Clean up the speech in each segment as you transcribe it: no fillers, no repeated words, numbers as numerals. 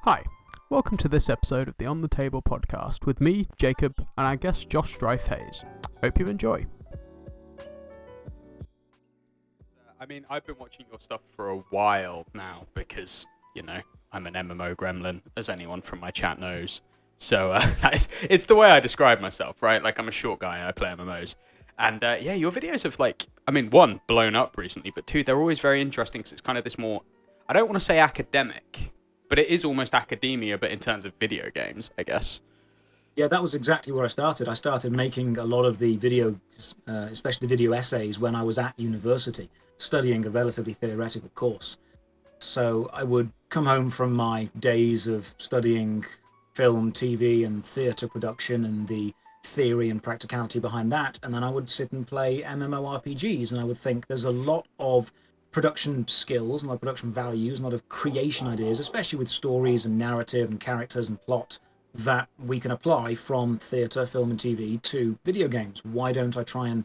Hi, welcome to this episode of the On the Table podcast with me, Jacob, and our guest Josh Strife Hayes. Hope you enjoy. I've been watching your stuff for a while now because, I'm an MMO gremlin, as anyone from my chat knows. So it's the way I describe myself, right? Like, I'm a short guy and I play MMOs. And your videos have one, blown up recently, but two, they're always very interesting because it's kind of this more, I don't want to say academic, but it is almost academia, but in terms of video games, I guess. Yeah, that was exactly where I started. I started making a lot of the videos, especially the video essays, when I was at university, studying a relatively theoretical course. So I would come home from my days of studying film, TV, and theatre production and the theory and practicality behind that, and then I would sit and play MMORPGs, and I would think there's a lot of production skills and a lot of production values and a lot of creation ideas, especially with stories and narrative and characters and plot, that we can apply from theatre, film, and TV to video games. Why don't I try and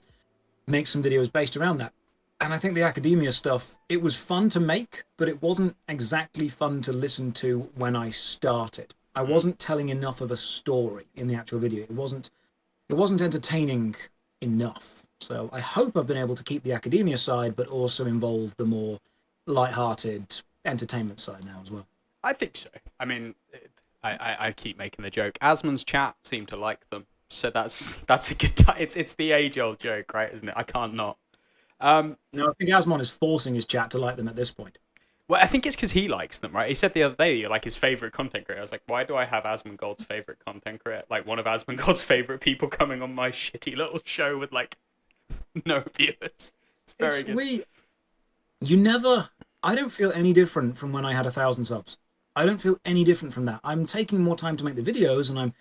make some videos based around that? And I think the academia stuff, it was fun to make, but it wasn't exactly fun to listen to when I started. I wasn't telling enough of a story in the actual video. It wasn't entertaining enough. So I hope I've been able to keep the academia side, but also involve the more light-hearted entertainment side now as well. I think so. I keep making the joke. Asmon's chat seem to like them, so that's a good time. It's the age-old joke, right? Isn't it? I can't not. No, I think Asmon is forcing his chat to like them at this point. Well, I think it's because he likes them, right? He said the other day you're like his favorite content creator. I was like, why do I have Asmongold's favorite content creator? Like one of Asmongold's favorite people coming on my shitty little show with like no viewers. It's very good. I don't feel any different from when I had 1,000 subs. I don't feel any different from that. I'm taking more time to make the videos, and I'm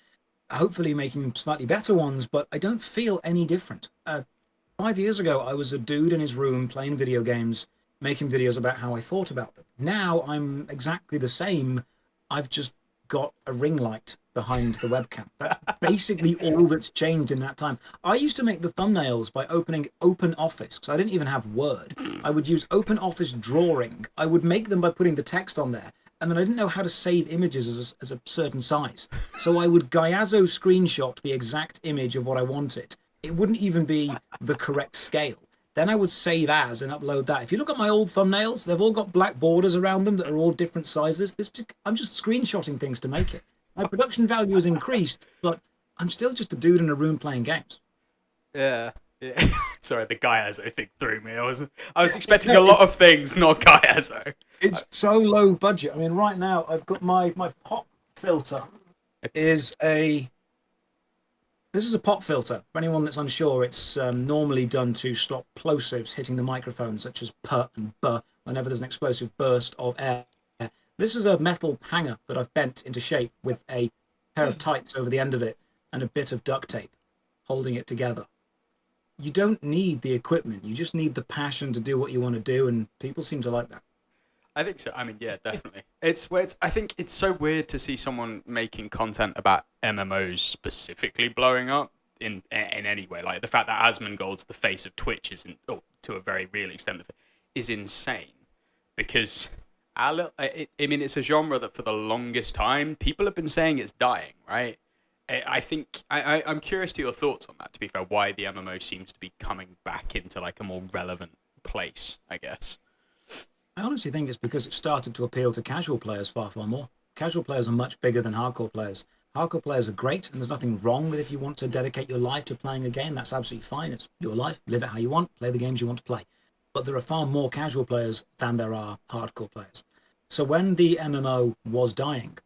hopefully making slightly better ones, but I don't feel any different. 5 years ago, I was a dude in his room playing video games, making videos about how I thought about them. Now I'm exactly the same. I've just got a ring light behind the webcam. That's basically all that's changed in that time. I used to make the thumbnails by opening OpenOffice, because I didn't even have Word. I would use OpenOffice Drawing. I would make them by putting the text on there, and then I didn't know how to save images as a certain size. So I would Gyazo screenshot the exact image of what I wanted. It wouldn't even be the correct scale. Then I would save as and upload that. If you look at my old thumbnails, they've all got black borders around them that are all different sizes. I'm just screenshotting things to make it. My production value has increased, but I'm still just a dude in a room playing games. Yeah. Sorry, the Gyazo thing threw me. I was expecting a lot of things, not Gyazo. It's so low budget. I mean, right now I've got my pop filter This is a pop filter. For anyone that's unsure, it's normally done to stop plosives hitting the microphone, such as p and b, whenever there's an explosive burst of air. This is a metal hanger that I've bent into shape with a pair of tights over the end of it and a bit of duct tape holding it together. You don't need the equipment. You just need the passion to do what you want to do, and people seem to like that. I think so. Yeah, definitely. I think it's so weird to see someone making content about MMOs specifically blowing up in any way. Like the fact that Asmongold's the face of Twitch to a very real extent, is insane. Because it's a genre that for the longest time people have been saying it's dying, right? I think I'm curious to your thoughts on that. To be fair, why the MMO seems to be coming back into like a more relevant place, I guess. I honestly think it's because it started to appeal to casual players far, far more. Casual players are much bigger than hardcore players. Hardcore players are great, and there's nothing wrong with if you want to dedicate your life to playing a game. That's absolutely fine. It's your life. Live it how you want. Play the games you want to play. But there are far more casual players than there are hardcore players. So when the MMO was dying,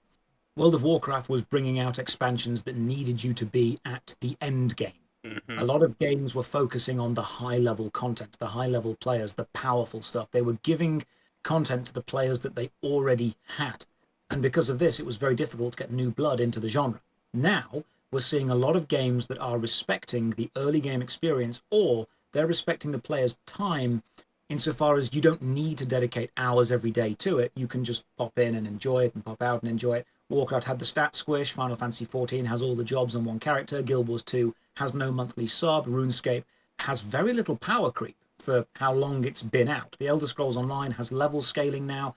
World of Warcraft was bringing out expansions that needed you to be at the end game. Mm-hmm. A lot of games were focusing on the high-level content, the high-level players, the powerful stuff. They were giving content to the players that they already had. And because of this, it was very difficult to get new blood into the genre. Now, we're seeing a lot of games that are respecting the early game experience, or they're respecting the player's time insofar as you don't need to dedicate hours every day to it. You can just pop in and enjoy it and pop out and enjoy it. Warcraft had the stat squish. Final Fantasy XIV has all the jobs on one character. Guild Wars 2 has no monthly sub. RuneScape has very little power creep for how long it's been out. The Elder Scrolls Online has level scaling now.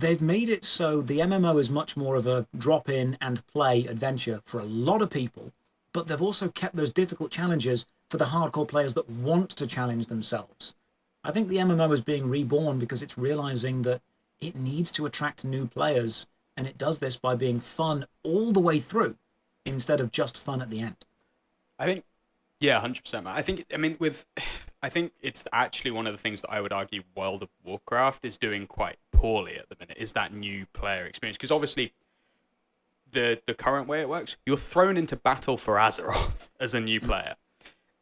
they've made it so the MMO is much more of a drop in and play adventure for a lot of people, but they've also kept those difficult challenges for the hardcore players that want to challenge themselves. I think the MMO is being reborn because it's realizing that it needs to attract new players, and it does this by being fun all the way through instead of just fun at the end. I think, yeah, 100%. I think it's actually one of the things that I would argue World of Warcraft is doing quite poorly at the minute, is that new player experience. Because obviously, the current way it works, you're thrown into battle for Azeroth as a new player.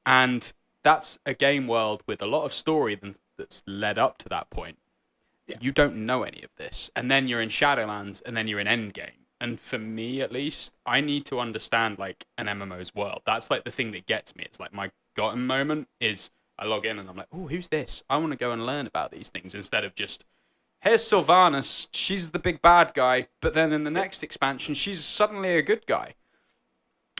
And that's a game world with a lot of story that's led up to that point. Yeah. You don't know any of this. And then you're in Shadowlands, and then you're in Endgame. And for me, at least, I need to understand, like, an MMO's world. That's, like, the thing that gets me. It's like my gotten moment is I log in and I'm like, oh, who's this? I want to go and learn about these things instead of just, here's Sylvanas, she's the big bad guy, but then in the next expansion, she's suddenly a good guy.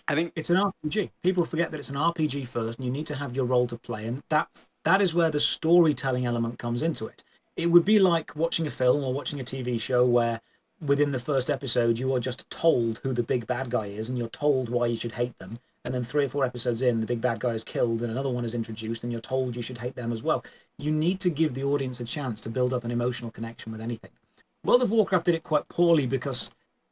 I think it's an RPG. People forget that it's an RPG first, and you need to have your role to play, and that is where the storytelling element comes into it. It would be like watching a film or watching a TV show where within the first episode you are just told who the big bad guy is, and you're told why you should hate them, and then 3 or 4 episodes in, the big bad guy is killed and another one is introduced, and you're told you should hate them as well. You need to give the audience a chance to build up an emotional connection with anything. World of Warcraft did it quite poorly because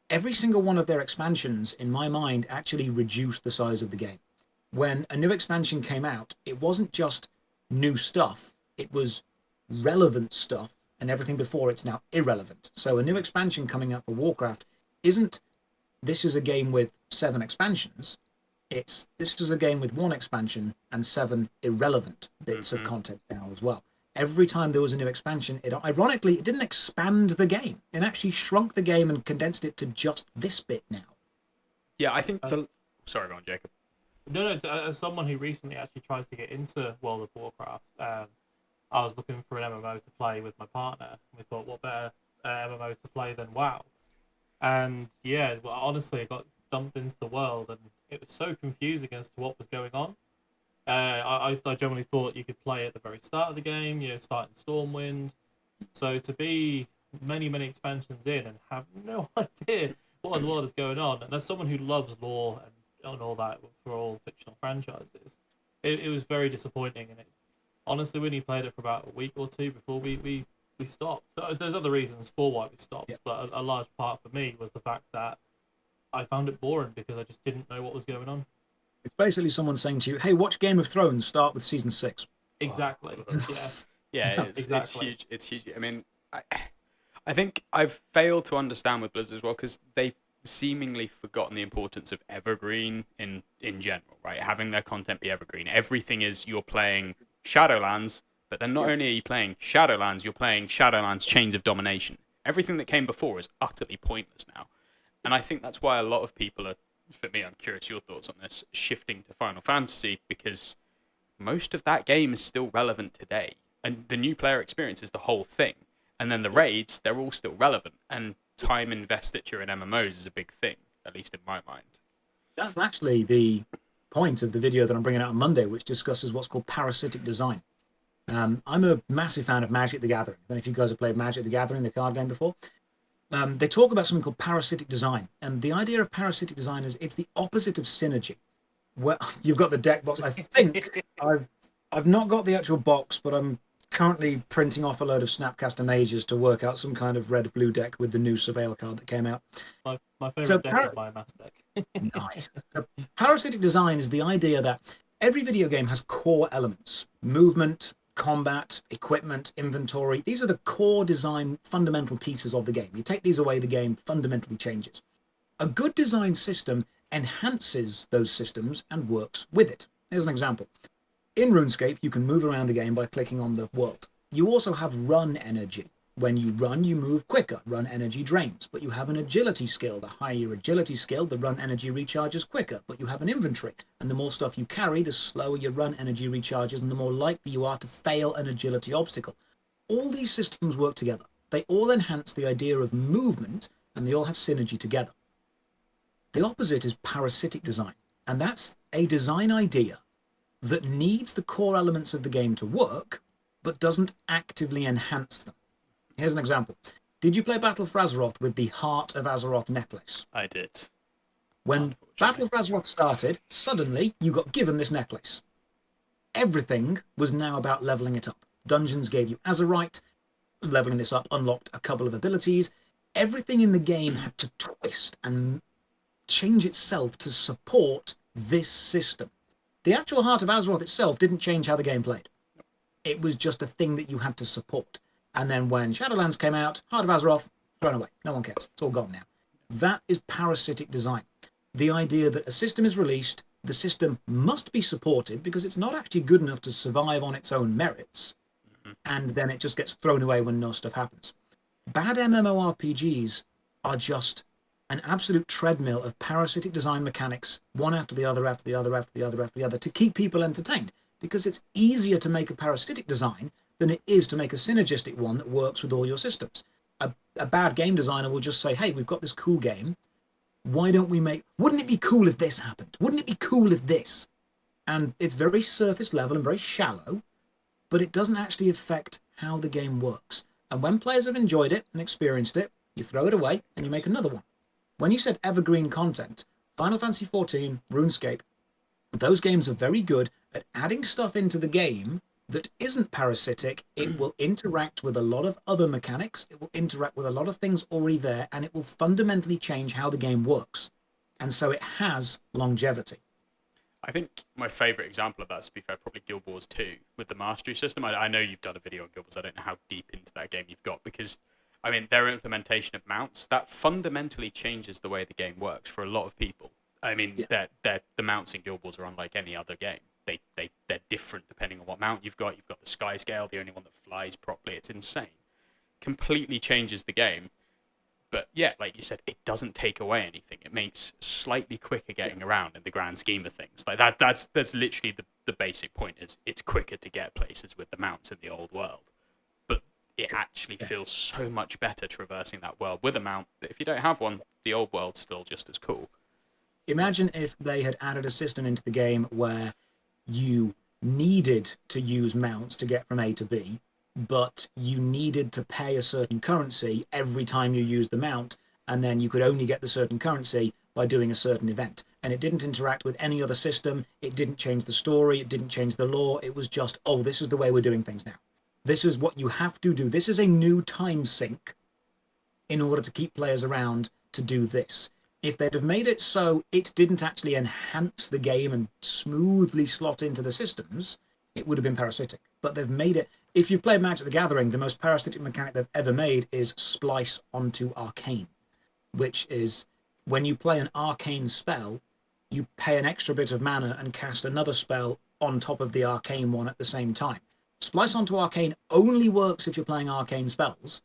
every single one of their expansions, in my mind, actually reduced the size of the game. When a new expansion came out, it wasn't just new stuff, it was relevant stuff, and everything before it's now irrelevant. So a new expansion coming out for Warcraft isn't, this is a game with 7 expansions, it's, this is a game with 1 expansion and 7 irrelevant bits of content now as well. Every time there was a new expansion, ironically, it didn't expand the game. It actually shrunk the game and condensed it to just this bit now. Yeah, I think Sorry, go on, Jacob. No, as someone who recently actually tries to get into World of Warcraft, I was looking for an MMO to play with my partner. We thought, what better MMO to play than WoW? And yeah, well, honestly, I got dumped into the world, and it was so confusing as to what was going on. I generally thought you could play at the very start of the game, starting Stormwind. So to be many expansions in and have no idea what in the world is going on, and as someone who loves lore and all that for all fictional franchises, it was very disappointing. And honestly, we only played it for about a week or 2 before we stopped. So there's other reasons for why we stopped, but a large part for me was the fact that I found it boring because I just didn't know what was going on. It's basically someone saying to you, hey, watch Game of Thrones, start with season 6. Exactly. Yeah, exactly. It's huge. I mean, I think I've failed to understand with Blizzard as well, because they've seemingly forgotten the importance of evergreen in general, right? Having their content be evergreen. Everything is, you're playing Shadowlands, but then not only are you playing Shadowlands, you're playing Shadowlands Chains of Domination. Everything that came before is utterly pointless now. And I think that's why a lot of people are, for me, I'm curious your thoughts on this, shifting to Final Fantasy, because most of that game is still relevant today. And the new player experience is the whole thing. And then the raids, they're all still relevant. And time investiture in MMOs is a big thing, at least in my mind. That's actually the point of the video that I'm bringing out on Monday, which discusses what's called parasitic design. I'm a massive fan of Magic the Gathering. I don't know if you guys have played Magic the Gathering, the card game, before. They talk about something called parasitic design. And the idea of parasitic design is it's the opposite of synergy. Well, you've got the deck box. I think I've not got the actual box, but I'm currently printing off a load of Snapcaster Mages to work out some kind of red-blue deck with the new Surveil card that came out. My favourite deck is my master deck. Nice. So, parasitic design is the idea that every video game has core elements. Movement, combat, equipment, inventory. These are the core design fundamental pieces of the game. You take these away, the game fundamentally changes. A good design system enhances those systems and works with it. Here's an example. In RuneScape, you can move around the game by clicking on the world. You also have run energy. When you run, you move quicker. Run energy drains. But you have an agility skill. The higher your agility skill, the run energy recharges quicker. But you have an inventory. And the more stuff you carry, the slower your run energy recharges and the more likely you are to fail an agility obstacle. All these systems work together. They all enhance the idea of movement and they all have synergy together. The opposite is parasitic design. And that's a design idea that needs the core elements of the game to work, but doesn't actively enhance them. Here's an example. Did you play Battle for Azeroth with the Heart of Azeroth necklace? I did. When Battle for Azeroth started, suddenly you got given this necklace. Everything was now about leveling it up. Dungeons gave you Azerite. Leveling this up unlocked a couple of abilities. Everything in the game had to twist and change itself to support this system. The actual Heart of Azeroth itself didn't change how the game played. It was just a thing that you had to support. And then when Shadowlands came out, Heart of Azeroth, thrown away. No one cares. It's all gone now. That is parasitic design. The idea that a system is released, the system must be supported because it's not actually good enough to survive on its own merits, and then it just gets thrown away when no stuff happens. Bad MMORPGs are just an absolute treadmill of parasitic design mechanics, one after the other, after the other, after the other, after the other, to keep people entertained, because it's easier to make a parasitic design than it is to make a synergistic one that works with all your systems. A bad game designer will just say, hey, we've got this cool game. Why don't we wouldn't it be cool if this happened? Wouldn't it be cool if this? And it's very surface level and very shallow, but it doesn't actually affect how the game works. And when players have enjoyed it and experienced it, you throw it away and you make another one. When you said evergreen content, Final Fantasy XIV, RuneScape, those games are very good at adding stuff into the game that isn't parasitic. It will interact with a lot of other mechanics. It will interact with a lot of things already there, and it will fundamentally change how the game works. And so it has longevity. I think my favourite example of that, to be fair, probably Guild Wars 2 with the mastery system. I know you've done a video on Guild Wars. I don't know how deep into that game you've got, because, I mean, their implementation of mounts, that fundamentally changes the way the game works for a lot of people. I mean, the mounts in Guild Wars are unlike any other game. They're different depending on what mount you've got. You've got the Sky Scale, the only one that flies properly. It's insane. Completely changes the game. But yeah, like you said, it doesn't take away anything. It makes slightly quicker getting around in the grand scheme of things. Like that's literally the basic point, is it's quicker to get places with the mounts in the old world. But it actually feels so much better traversing that world with a mount. But if you don't have one, the old world's still just as cool. Imagine if they had added a system into the game where you needed to use mounts to get from A to B, but you needed to pay a certain currency every time you used the mount, and then you could only get the certain currency by doing a certain event. And it didn't interact with any other system. It didn't change the story. It didn't change the lore. It was just, oh, this is the way we're doing things now. This is what you have to do. This is a new time sink in order to keep players around to do this. If they'd have made it so it didn't actually enhance the game and smoothly slot into the systems, it would have been parasitic. But they've made it. If you've played Magic the Gathering, the most parasitic mechanic they've ever made is splice onto arcane, which is when you play an arcane spell, you pay an extra bit of mana and cast another spell on top of the arcane one at the same time. Splice onto arcane only works if you're playing arcane spells,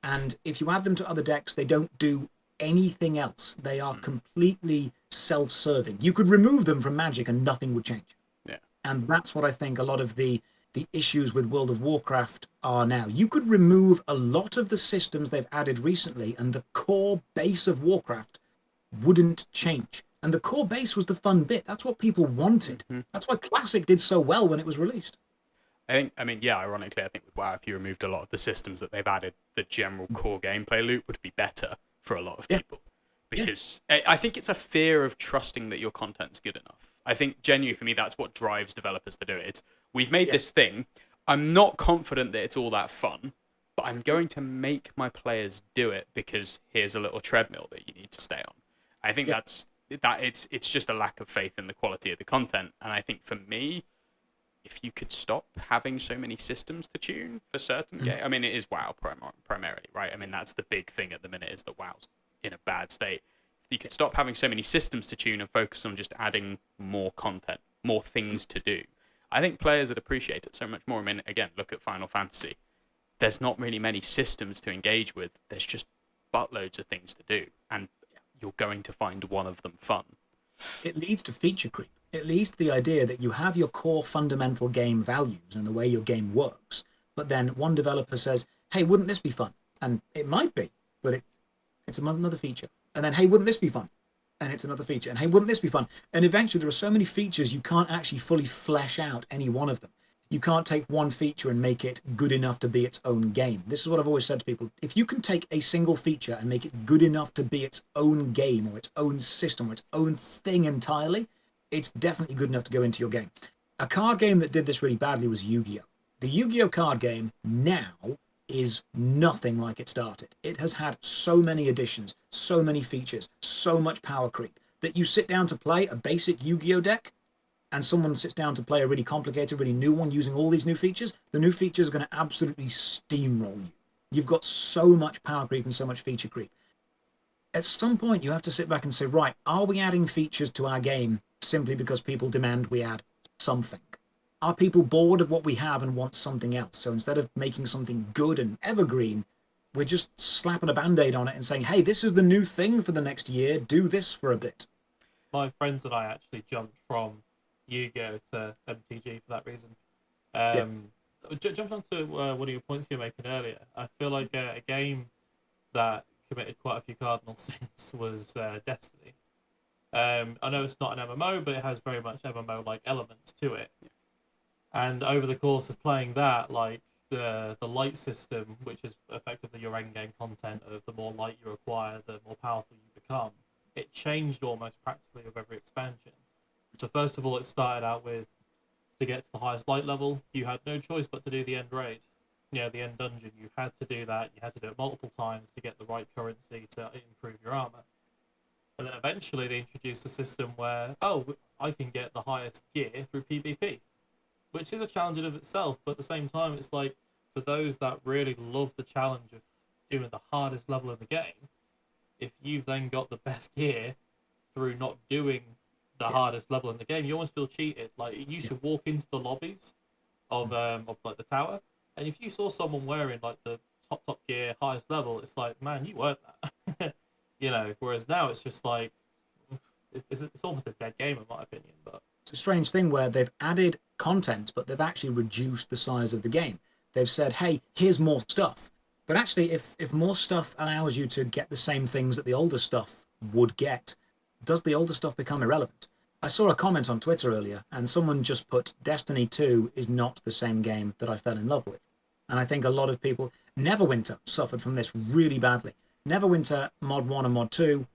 and if you add them to other decks, they don't do anything else. They are completely self-serving. You could remove them from Magic and nothing would change. Yeah. And that's what I think a lot of the issues with World of Warcraft are now. You could remove a lot of the systems they've added recently and the core base of Warcraft wouldn't change. And the core base was the fun bit. That's what people wanted. Mm-hmm. That's why Classic did so well when it was released. Ironically, I think with WoW, if you removed a lot of the systems that they've added, the general core gameplay loop would be better for a lot of people. Because I think it's a fear of trusting that your content's good enough. I think genuinely for me, that's what drives developers to do it. It's, we've made this thing. I'm not confident that it's all that fun, but I'm going to make my players do it because here's a little treadmill that you need to stay on. I think it's just a lack of faith in the quality of the content. And I think for me, if you could stop having so many systems to tune for certain games, I mean, it is WoW primarily, right? I mean, that's the big thing at the minute, is that WoW's in a bad state. If you could stop having so many systems to tune and focus on just adding more content, more things to do, I think players would appreciate it so much more. I mean, again, look at Final Fantasy. There's not really many systems to engage with. There's just buttloads of things to do, and you're going to find one of them fun. It leads to feature creep. It leads to the idea that you have your core fundamental game values and the way your game works, but then one developer says, hey, wouldn't this be fun? And it might be, but it's another feature. And then, hey, wouldn't this be fun? And it's another feature. And hey, wouldn't this be fun? And eventually there are so many features you can't actually fully flesh out any one of them. You can't take one feature and make it good enough to be its own game. This is what I've always said to people. If you can take a single feature and make it good enough to be its own game or its own system or its own thing entirely, it's definitely good enough to go into your game. A card game that did this really badly was Yu-Gi-Oh! The Yu-Gi-Oh! Card game now is nothing like it started. It has had so many additions, so many features, so much power creep, that you sit down to play a basic Yu-Gi-Oh! Deck, and someone sits down to play a really complicated, really new one using all these new features, the new features are going to absolutely steamroll you. You've got so much power creep and so much feature creep. At some point, you have to sit back and say, right, are we adding features to our game simply because people demand we add something? Are people bored of what we have and want something else? So instead of making something good and evergreen, we're just slapping a Band-Aid on it and saying, hey, this is the new thing for the next year. Do this for a bit. My friends and I actually jumped from Yu-Gi-Oh! To MTG for that reason. Jumped onto one of your points you were making earlier. I feel like a game that committed quite a few cardinal sins was Destiny. I know it's not an MMO, but it has very much MMO-like elements to it. And over the course of playing that, like the light system, which is effectively your end-game content of the more light you acquire, the more powerful you become, it changed almost practically with every expansion. So first of all, it started out with, to get to the highest light level, you had no choice but to do the end raid. You know, the end dungeon, you had to do that. You had to do it multiple times to get the right currency to improve your armor. And then eventually they introduced a system where, oh, I can get the highest gear through PvP, which is a challenge in of itself. But at the same time, it's like, for those that really love the challenge of doing the hardest level in the game, if you've then got the best gear through not doing the hardest level in the game, you almost feel cheated. Like, you used to walk into the lobbies of like the tower, and if you saw someone wearing like the top gear, highest level, it's like, man, you weren't that. You know. Whereas now it's just like it's almost a dead game in my opinion. But it's a strange thing where they've added content, but they've actually reduced the size of the game. They've said, hey, here's more stuff. But actually, if more stuff allows you to get the same things that the older stuff would get, does the older stuff become irrelevant? I saw a comment on Twitter earlier, and someone just put, Destiny 2 is not the same game that I fell in love with. And I think a lot of people, Neverwinter suffered from this really badly. Neverwinter, Mod 1 and Mod 2,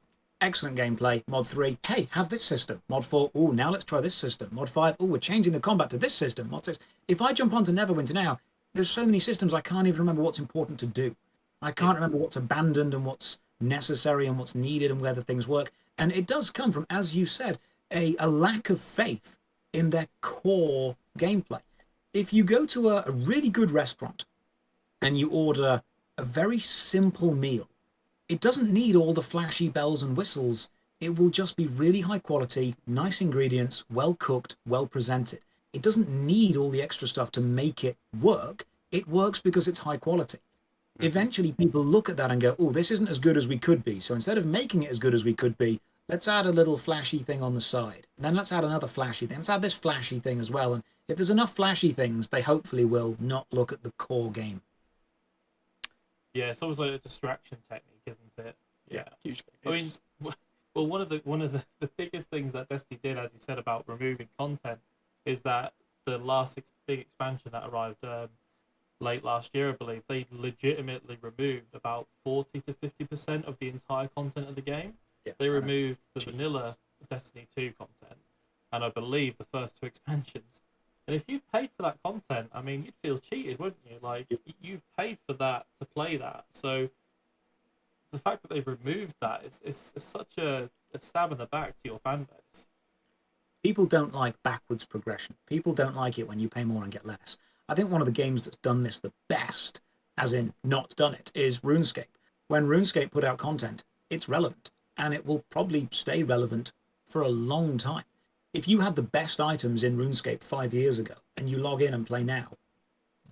excellent gameplay. Mod 3, hey, have this system. Mod 4, oh, now let's try this system. Mod 5, oh, we're changing the combat to this system. Mod 6, if I jump onto Neverwinter now, there's so many systems I can't even remember what's important to do. I can't remember what's abandoned and what's necessary and what's needed and whether things work. And it does come from, as you said, a lack of faith in their core gameplay. If you go to a really good restaurant and you order a very simple meal, it doesn't need all the flashy bells and whistles. It will just be really high quality, nice ingredients, well cooked, well presented. It doesn't need all the extra stuff to make it work. It works because it's high quality. Eventually, people look at that and go, oh, this isn't as good as we could be. So instead of making it as good as we could be, let's add a little flashy thing on the side. And then let's add another flashy thing. Let's add this flashy thing as well. And if there's enough flashy things, they hopefully will not look at the core game. yeah, it's almost like a distraction technique, isn't it? Yeah, hugely. I mean, well, one of the biggest things that Destiny did, as you said, about removing content, is that the last big expansion that arrived late last year, I believe, they legitimately removed about 40 to 50% of the entire content of the game. Yeah, they removed the vanilla Destiny 2 content, and I believe the first 2 expansions. And if you've paid for that content, I mean, you'd feel cheated, wouldn't you? Like, you've paid for that to play that. So the fact that they've removed that is such a stab in the back to your fan base. People don't like backwards progression. People don't like it when you pay more and get less. I think one of the games that's done this the best, as in not done it, is RuneScape. When RuneScape put out content, it's relevant, and it will probably stay relevant for a long time. If you had the best items in RuneScape 5 years ago, and you log in and play now,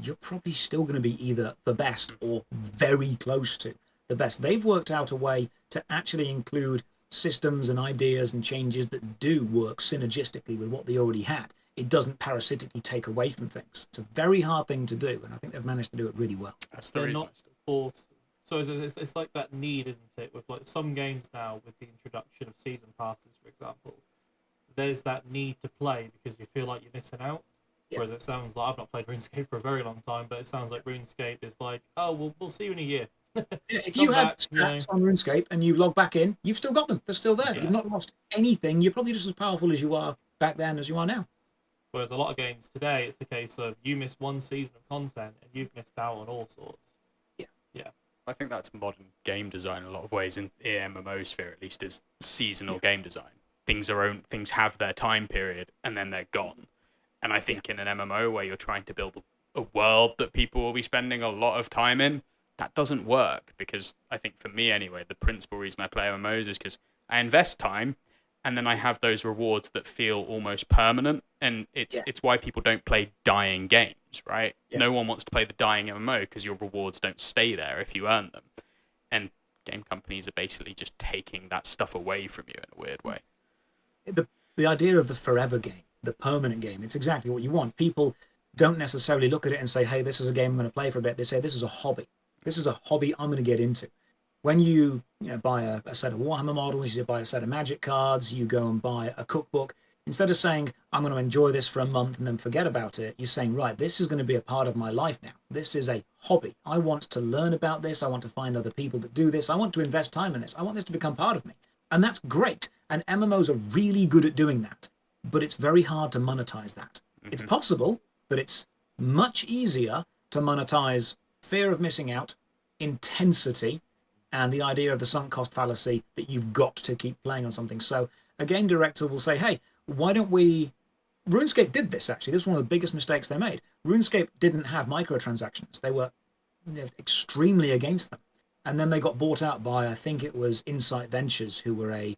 you're probably still going to be either the best or very close to the best. They've worked out a way to actually include systems and ideas and changes that do work synergistically with what they already had. It doesn't parasitically take away from things. It's a very hard thing to do, and I think they've managed to do it really well. That's the They're reason. not forced. So it's like that need, isn't it? With like some games now, with the introduction of season passes, for example, there's that need to play because you feel like you're missing out. Whereas it sounds like I've not played RuneScape for a very long time, but it sounds like RuneScape is like, oh, we'll see you in a year. Yeah, if Come you had back, stats on RuneScape and you log back in, you've still got them. They're still there. Yeah. You've not lost anything. You're probably just as powerful as you are back then as you are now. Whereas a lot of games today, it's the case of you miss one season of content and you've missed out on all sorts. Yeah. I think that's modern game design in a lot of ways, in the MMO sphere at least, is seasonal game design. Things have their time period and then they're gone. And I think in an MMO where you're trying to build a world that people will be spending a lot of time in, that doesn't work, because I think for me anyway, the principal reason I play MMOs is because I invest time and then I have those rewards that feel almost permanent, and it's why people don't play dying games, right? Yeah. No one wants to play the dying MMO because your rewards don't stay there if you earn them. And game companies are basically just taking that stuff away from you in a weird way. The idea of the forever game, the permanent game, it's exactly what you want. People don't necessarily look at it and say, hey, this is a game I'm going to play for a bit. They say, this is a hobby. This is a hobby I'm going to get into. When you buy a set of Warhammer models, you buy a set of Magic cards, you go and buy a cookbook, instead of saying, I'm going to enjoy this for a month and then forget about it, you're saying, right, this is going to be a part of my life now. This is a hobby. I want to learn about this. I want to find other people that do this. I want to invest time in this. I want this to become part of me. And that's great. And MMOs are really good at doing that. But it's very hard to monetize that. It's possible, but it's much easier to monetize fear of missing out, intensity, and the idea of the sunk cost fallacy that you've got to keep playing on something. So a game director will say, hey, why don't we... RuneScape did this, actually. This is one of the biggest mistakes they made. RuneScape didn't have microtransactions. They were extremely against them. And then they got bought out by, I think it was Insight Ventures, who were a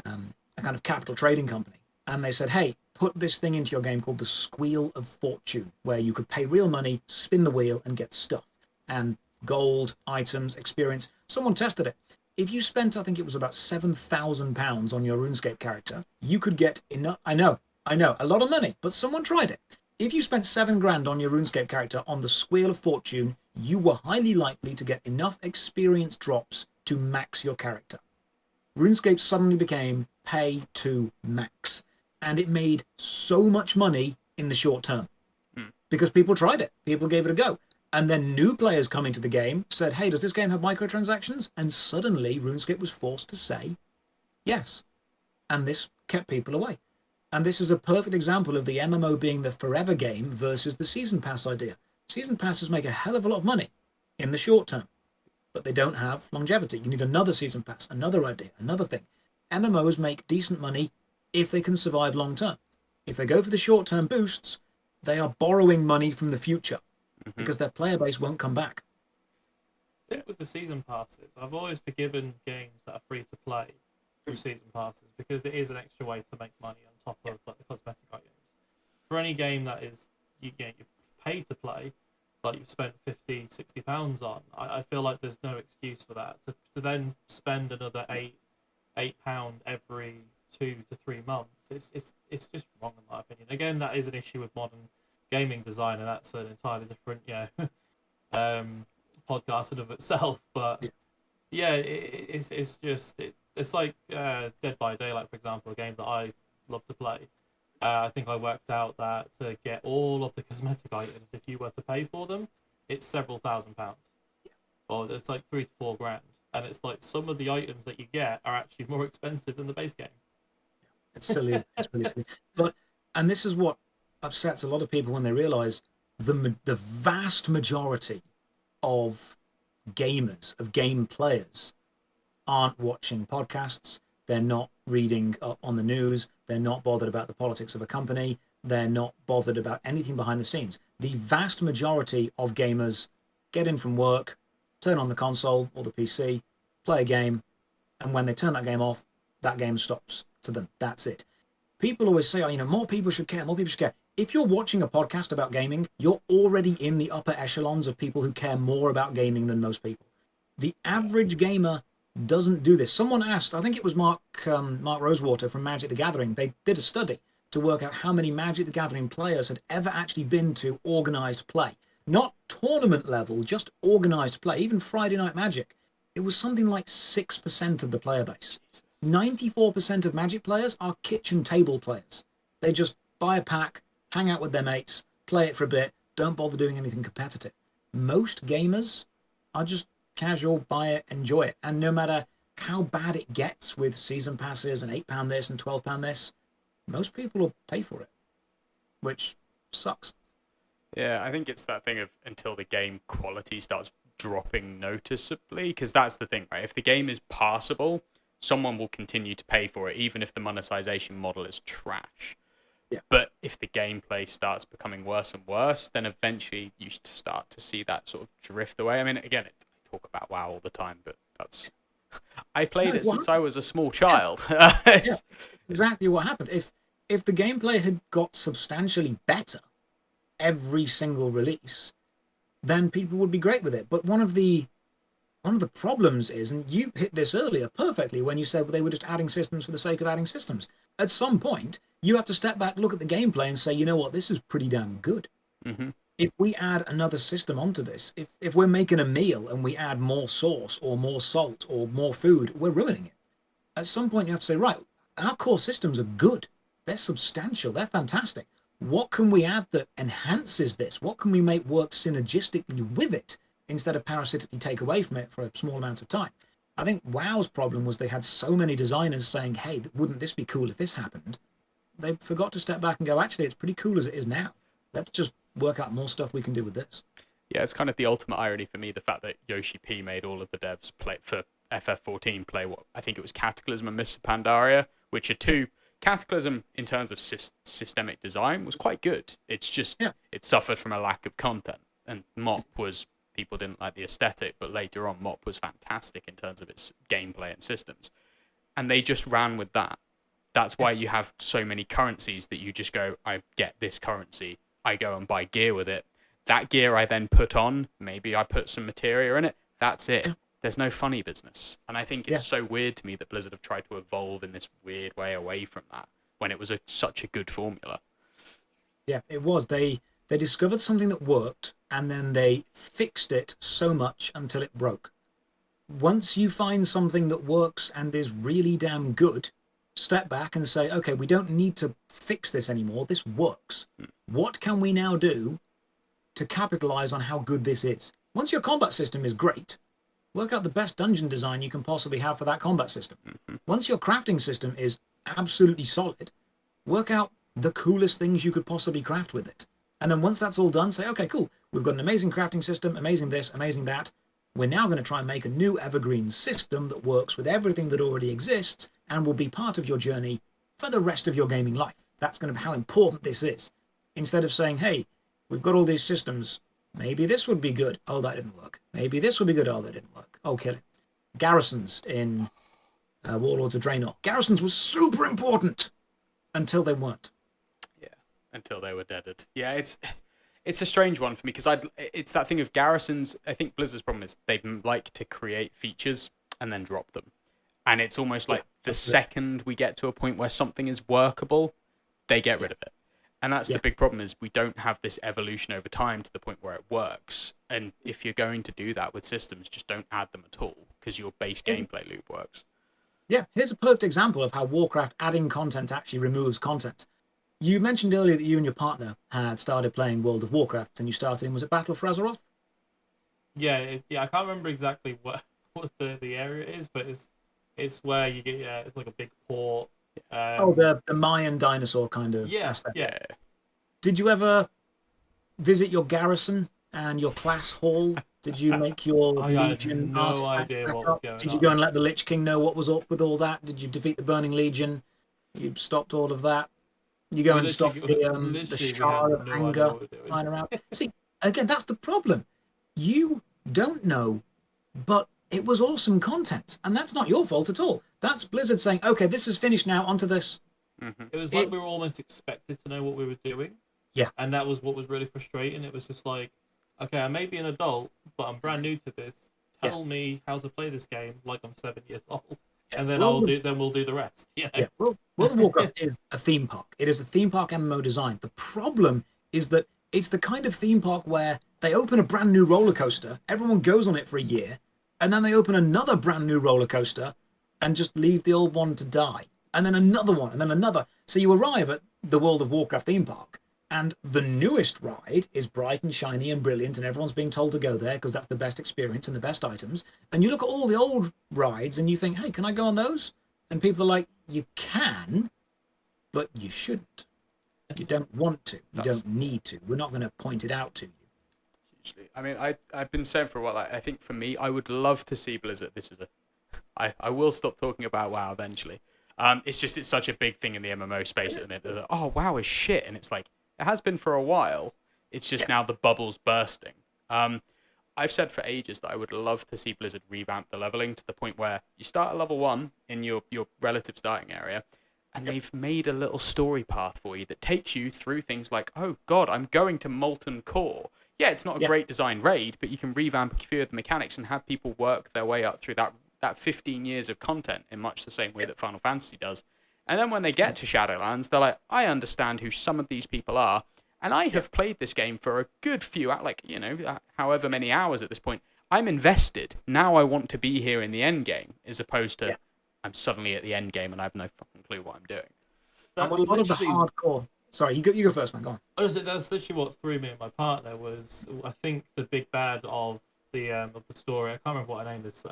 kind of capital trading company. And they said, hey, put this thing into your game called the Squeal of Fortune, where you could pay real money, spin the wheel, and get stuff. And gold, items, experience. Someone tested it. If you spent, I think it was about £7,000 on your RuneScape character, you could get enough. I know, a lot of money, but someone tried it. If you spent £7,000 on your RuneScape character on the Squeal of Fortune, you were highly likely to get enough experience drops to max your character. RuneScape suddenly became pay to max, and it made so much money in the short term because people tried it. People gave it a go. And then new players coming to the game said, hey, does this game have microtransactions? And suddenly RuneScape was forced to say yes. And this kept people away. And this is a perfect example of the MMO being the forever game versus the season pass idea. Season passes make a hell of a lot of money in the short term, but they don't have longevity. You need another season pass, another idea, another thing. MMOs make decent money if they can survive long term. If they go for the short term boosts, they are borrowing money from the future. Because their player base won't come back. I think with the season passes, I've always forgiven games that are free to play through season passes because it is an extra way to make money on top of like the cosmetic items. For any game that is you pay to play, like you've spent £50-60 on, I feel like there's no excuse for that. To then spend another £8 every 2 to 3 months, it's just wrong in my opinion. Again, that is an issue with modern gaming design, and that's an entirely different podcast in of itself. But it's just it's like Dead by Daylight, for example, a game that I love to play. I think I worked out that to get all of the cosmetic items, if you were to pay for them, it's several £1,000s, or it's like £3,000 to £4,000, and it's like some of the items that you get are actually more expensive than the base game. It's silly. It's really silly. And this is what upsets a lot of people when they realize the vast majority of gamers, of game players, aren't watching podcasts. They're not reading up on the news. They're not bothered about the politics of a company. They're not bothered about anything behind the scenes. The vast majority of gamers get in from work, turn on the console or the PC, play a game, and when they turn that game off, that game stops to them. That's it. People always say, more people should care, more people should care. If you're watching a podcast about gaming, you're already in the upper echelons of people who care more about gaming than most people. The average gamer doesn't do this. Someone asked, I think it was Mark Rosewater from Magic the Gathering, they did a study to work out how many Magic the Gathering players had ever actually been to organized play. Not tournament level, just organized play, even Friday Night Magic. It was something like 6% of the player base. 94% of Magic players are kitchen table players. They just buy a pack hang out with their mates, play it for a bit, don't bother doing anything competitive. Most gamers are just casual, buy it, enjoy it. And no matter how bad it gets with season passes and £8 this and £12 this, most people will pay for it, which sucks. Yeah, I think it's that thing of until the game quality starts dropping noticeably, because that's the thing, right? If the game is passable, someone will continue to pay for it, even if the monetization model is trash. Yeah. But if the gameplay starts becoming worse and worse, then eventually you start to see that sort of drift away. I mean, again, I talk about WoW all the time, but that's... I played it since I was a small child. Yeah, exactly what happened. If the gameplay had got substantially better every single release, then people would be great with it. But one of the problems is, and you hit this earlier perfectly when you said they were just adding systems for the sake of adding systems. At some point, you have to step back, look at the gameplay, and say, you know what, this is pretty damn good. Mm-hmm. If we add another system onto this, if we're making a meal and we add more sauce or more salt or more food, we're ruining it. At some point, you have to say, right, our core systems are good. They're substantial. They're fantastic. What can we add that enhances this? What can we make work synergistically with it instead of parasitically take away from it for a small amount of time? I think WoW's problem was they had so many designers saying, hey, wouldn't this be cool if this happened? They forgot to step back and go, actually, it's pretty cool as it is now. Let's just work out more stuff we can do with this. Yeah, it's kind of the ultimate irony for me, the fact that Yoshi P made all of the devs play for FF14 play what I think it was Cataclysm and Mists of Pandaria, which are two. Cataclysm, in terms of systemic design, was quite good. It's just it suffered from a lack of content, and MOP was, people didn't like the aesthetic, but later on MOP was fantastic in terms of its gameplay and systems, and they just ran with that. That's why you have so many currencies that you just go, I get this currency, I go and buy gear with it. That gear I then put on, maybe I put some materia in it, that's it. Yeah. There's no funny business. And I think it's so weird to me that Blizzard have tried to evolve in this weird way away from that when it was such a good formula. Yeah, it was. They discovered something that worked, and then they fixed it so much until it broke. Once you find something that works and is really damn good, step back and say, okay, we don't need to fix this anymore. This works. What can we now do to capitalize on how good this is? Once your combat system is great, work out the best dungeon design you can possibly have for that combat system. Once your crafting system is absolutely solid, work out the coolest things you could possibly craft with it. And then once that's all done, say, okay, cool, we've got an amazing crafting system, amazing this, amazing that. We're now going to try and make a new evergreen system that works with everything that already exists and will be part of your journey for the rest of your gaming life. That's going to be how important this is. Instead of saying, hey, we've got all these systems, maybe this would be good. Oh, that didn't work. Maybe this would be good. Oh, that didn't work. Oh, kill it. Garrisons in Warlords of Draenor. Garrisons was super important until they weren't. Yeah, until they were deaded. Yeah, it's a strange one for me because it's that thing of garrisons. I think Blizzard's problem is they like to create features and then drop them. And it's almost like the second we get to a point where something is workable, they get rid of it. And that's the big problem is we don't have this evolution over time to the point where it works. And if you're going to do that with systems, just don't add them at all because your base gameplay loop works. Yeah, here's a perfect example of how Warcraft adding content actually removes content. You mentioned earlier that you and your partner had started playing World of Warcraft and you started in, was it Battle for Azeroth? Yeah, I can't remember exactly what the area is, but it's where you get, it's like a big port. The Mayan dinosaur kind of aesthetic. Yeah. Did you ever visit your garrison and your class hall? Did you make your Legion no idea what was going on. Did you go and let the Lich King know what was up with all that? Did you defeat the Burning Legion? You stopped all of that? You go and stop the Shard of Anger flying around? See, again, that's the problem. You don't know, but it was awesome content, and that's not your fault at all. That's Blizzard saying, okay, this is finished now, onto this. Mm-hmm. It was like we were almost expected to know what we were doing. Yeah. And that was what was really frustrating. It was just like, okay, I may be an adult, but I'm brand new to this. Tell me how to play this game like I'm 7 years old. Yeah. And then we'll do the rest. You know? Yeah. Well, World of Warcraft is a theme park. It is a theme park MMO design. The problem is that it's the kind of theme park where they open a brand new roller coaster, everyone goes on it for a year, and then they open another brand new roller coaster and just leave the old one to die. And then another one, and then another. So you arrive at the World of Warcraft theme park, And the newest ride is bright and shiny and brilliant, and everyone's being told to go there because that's the best experience and the best items. And you look at all the old rides and you think, hey, can I go on those? And people are like, you can, but you shouldn't. You don't want to. You don't need to. We're not going to point it out to you. Hugely. I mean, I've been saying for a while, I think for me, I would love to see Blizzard. I will stop talking about WoW eventually. It's such a big thing in the MMO space at the minute. That, oh, WoW is shit. And it's like, it has been for a while. It's just now the bubble's bursting. I've said for ages that I would love to see Blizzard revamp the leveling to the point where you start at level 1 in your relative starting area, and they've made a little story path for you that takes you through things like, oh god, I'm going to Molten Core. Yeah, it's not a great design raid, but you can revamp a few of the mechanics and have people work their way up through that 15 years of content in much the same way that Final Fantasy does. And then when they get to Shadowlands, they're like, I understand who some of these people are, and I have played this game for a good few, however many hours at this point. I'm invested. Now I want to be here in the end game, as opposed to I'm suddenly at the end game and I have no fucking clue what I'm doing. And a lot of the hardcore... Sorry, you go first, man. Go on. That's literally what threw me and my partner was, I think, the big bad of the story. I can't remember what her name is.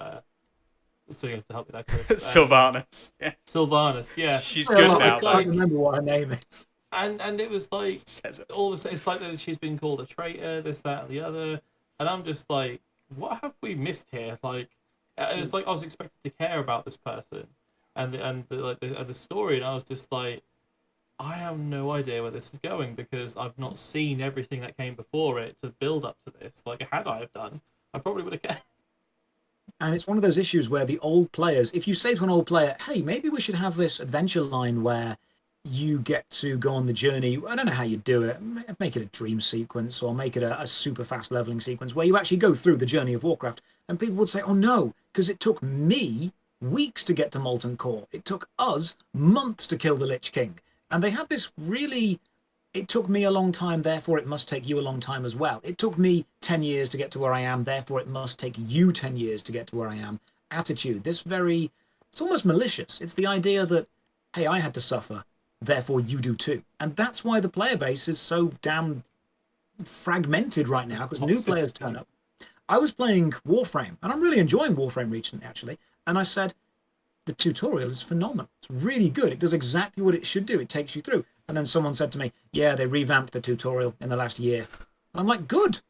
So you have to help me there, Chris. Sylvanas. Yeah. Sylvanas, yeah. She's good now. I can't remember what her name is. And it was like, it's like that she's been called a traitor, this, that, and the other. And I'm just like, what have we missed here? Like, it's like I was expected to care about this person and the story, and I was just like, I have no idea where this is going because I've not seen everything that came before it to build up to this. Like, had I have done, I probably would have cared. And it's one of those issues where the old players, if you say to an old player, hey, maybe we should have this adventure line where you get to go on the journey. I don't know how you do it. Make it a dream sequence or make it a super fast leveling sequence where you actually go through the journey of Warcraft. And people would say, oh no, because it took me weeks to get to Molten Core. It took us months to kill the Lich King. And they have this really, it took me a long time, therefore it must take you a long time as well. It took me 10 years to get to where I am, therefore it must take you 10 years to get to where I am. Attitude, it's almost malicious. It's the idea that, hey, I had to suffer, therefore you do too. And that's why the player base is so damn fragmented right now, because new players turn up. I was playing Warframe, and I'm really enjoying Warframe recently, actually, and I said, the tutorial is phenomenal. It's really good. It does exactly what it should do. It takes you through. And then someone said to me, yeah, they revamped the tutorial in the last year. And I'm like, good.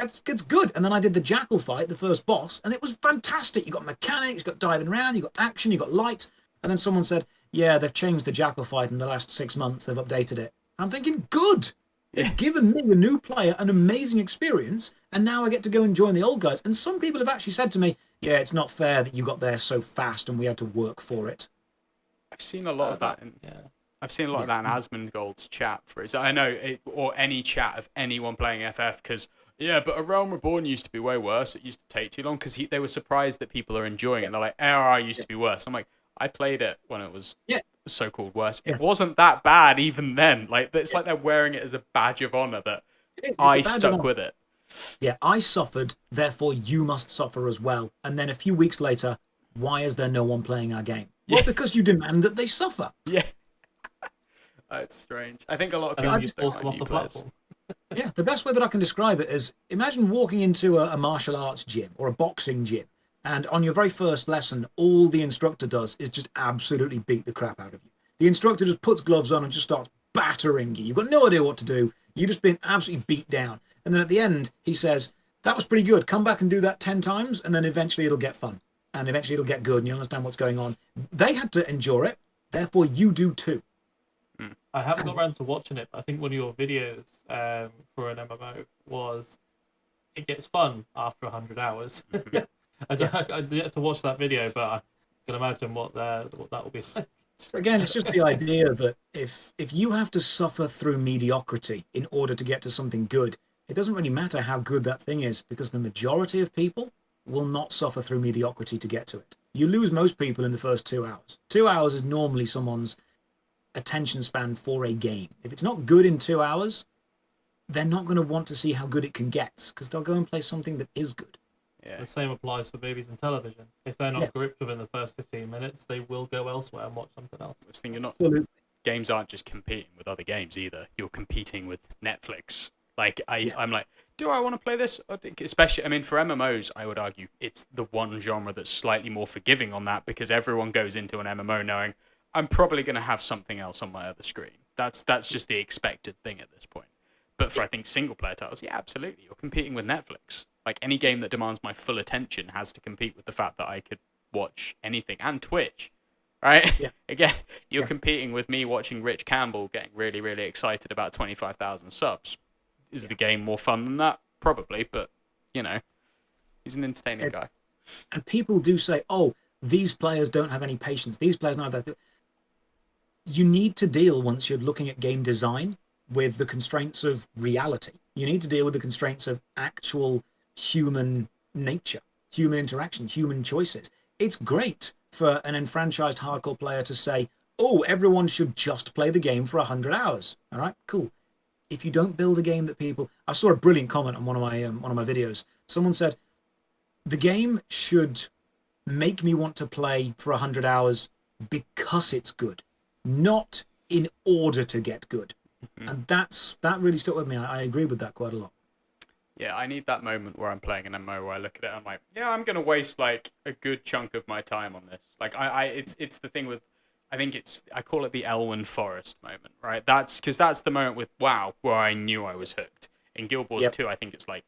It's good. And then I did the Jackal fight, the first boss, and it was fantastic. You got mechanics, you got diving around, you got action, you got lights. And then someone said, yeah, they've changed the Jackal fight in the last 6 months. They've updated it. I'm thinking, good. They've given me, a new player, an amazing experience, and now I get to go and join the old guys. And some people have actually said to me, yeah, it's not fair that you got there so fast and we had to work for it. I've seen a lot of that. I've seen a lot of that in Asmongold's chat, I know, or any chat of anyone playing FF, because, but A Realm Reborn used to be way worse. It used to take too long, because they were surprised that people are enjoying it. And they're like, ARR used to be worse. I'm like, I played it when it was so-called worse. It wasn't that bad even then. Like, it's like they're wearing it as a badge of honor that I stuck with it. Yeah, I suffered, therefore you must suffer as well. And then a few weeks later, why is there no one playing our game? Well, because you demand that they suffer. Yeah. It's strange. I think a lot of people just don't like new players. Yeah, the best way that I can describe it is, imagine walking into a martial arts gym or a boxing gym, and on your very first lesson, all the instructor does is just absolutely beat the crap out of you. The instructor just puts gloves on and just starts battering you. You've got no idea what to do. You've just been absolutely beat down. And then at the end, he says, that was pretty good. Come back and do that 10 times, and then eventually it'll get fun. And eventually it'll get good, and you understand what's going on. They had to endure it, therefore you do too. I haven't got around to watching it, but I think one of your videos for an MMO was, it gets fun after 100 hours. I yet to watch that video, but I can imagine what that will be like. Again, it's just the idea that if you have to suffer through mediocrity in order to get to something good, it doesn't really matter how good that thing is, because the majority of people will not suffer through mediocrity to get to it. You lose most people in the first 2 hours. 2 hours is normally someone's attention span for a game. If it's not good in 2 hours, they're not going to want to see how good it can get, because they'll go and play something that is good. The same applies for movies and television. If they're not gripped within the first 15 minutes, they will go elsewhere and watch something else. I was thinking, games aren't just competing with other games either. You're competing with Netflix. Like I'm like, do I want to play this? Especially, I mean, for MMOs, I would argue it's the one genre that's slightly more forgiving on that, because everyone goes into an MMO knowing I'm probably going to have something else on my other screen. That's just the expected thing at this point. But for I think single player titles, yeah, absolutely, you're competing with Netflix. Like any game that demands my full attention has to compete with the fact that I could watch anything, and Twitch. Right? Yeah. Again, you're competing with me watching Rich Campbell getting really, really excited about 25,000 subs. Is the game more fun than that? Probably, but, you know, he's an entertaining guy. And people do say, oh, these players don't have any patience. These players don't have that. You need to deal, once you're looking at game design, with the constraints of reality. You need to deal with the constraints of actual human nature, human interaction, human choices. It's great for an enfranchised hardcore player to say, oh, everyone should just play the game for 100 hours. All right, cool. If you don't build a game that people... I saw a brilliant comment on one of my videos. Someone said, the game should make me want to play for 100 hours because it's good, not in order to get good. And that really stuck with me. I agree with that quite a lot. Yeah, I need that moment where I'm playing an MMO where I look at it and I'm like, yeah, I'm going to waste like a good chunk of my time on this. Like it's the thing with, I call it the Elwyn Forest moment, right? That's the moment with WoW where I knew I was hooked. In Guild Wars 2, I think it's like,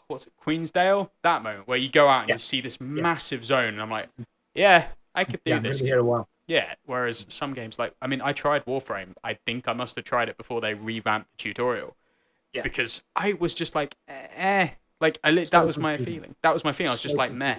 what's it, Queensdale? That moment where you go out and you see this massive zone and I'm like, yeah, I could do this. I'm going to be here a while. Yeah, whereas some games, like, I mean, I tried Warframe. I think I must have tried it before they revamped the tutorial. Yeah. Because I was just like, Like, that was my feeling. That was my feeling. I was just like, meh.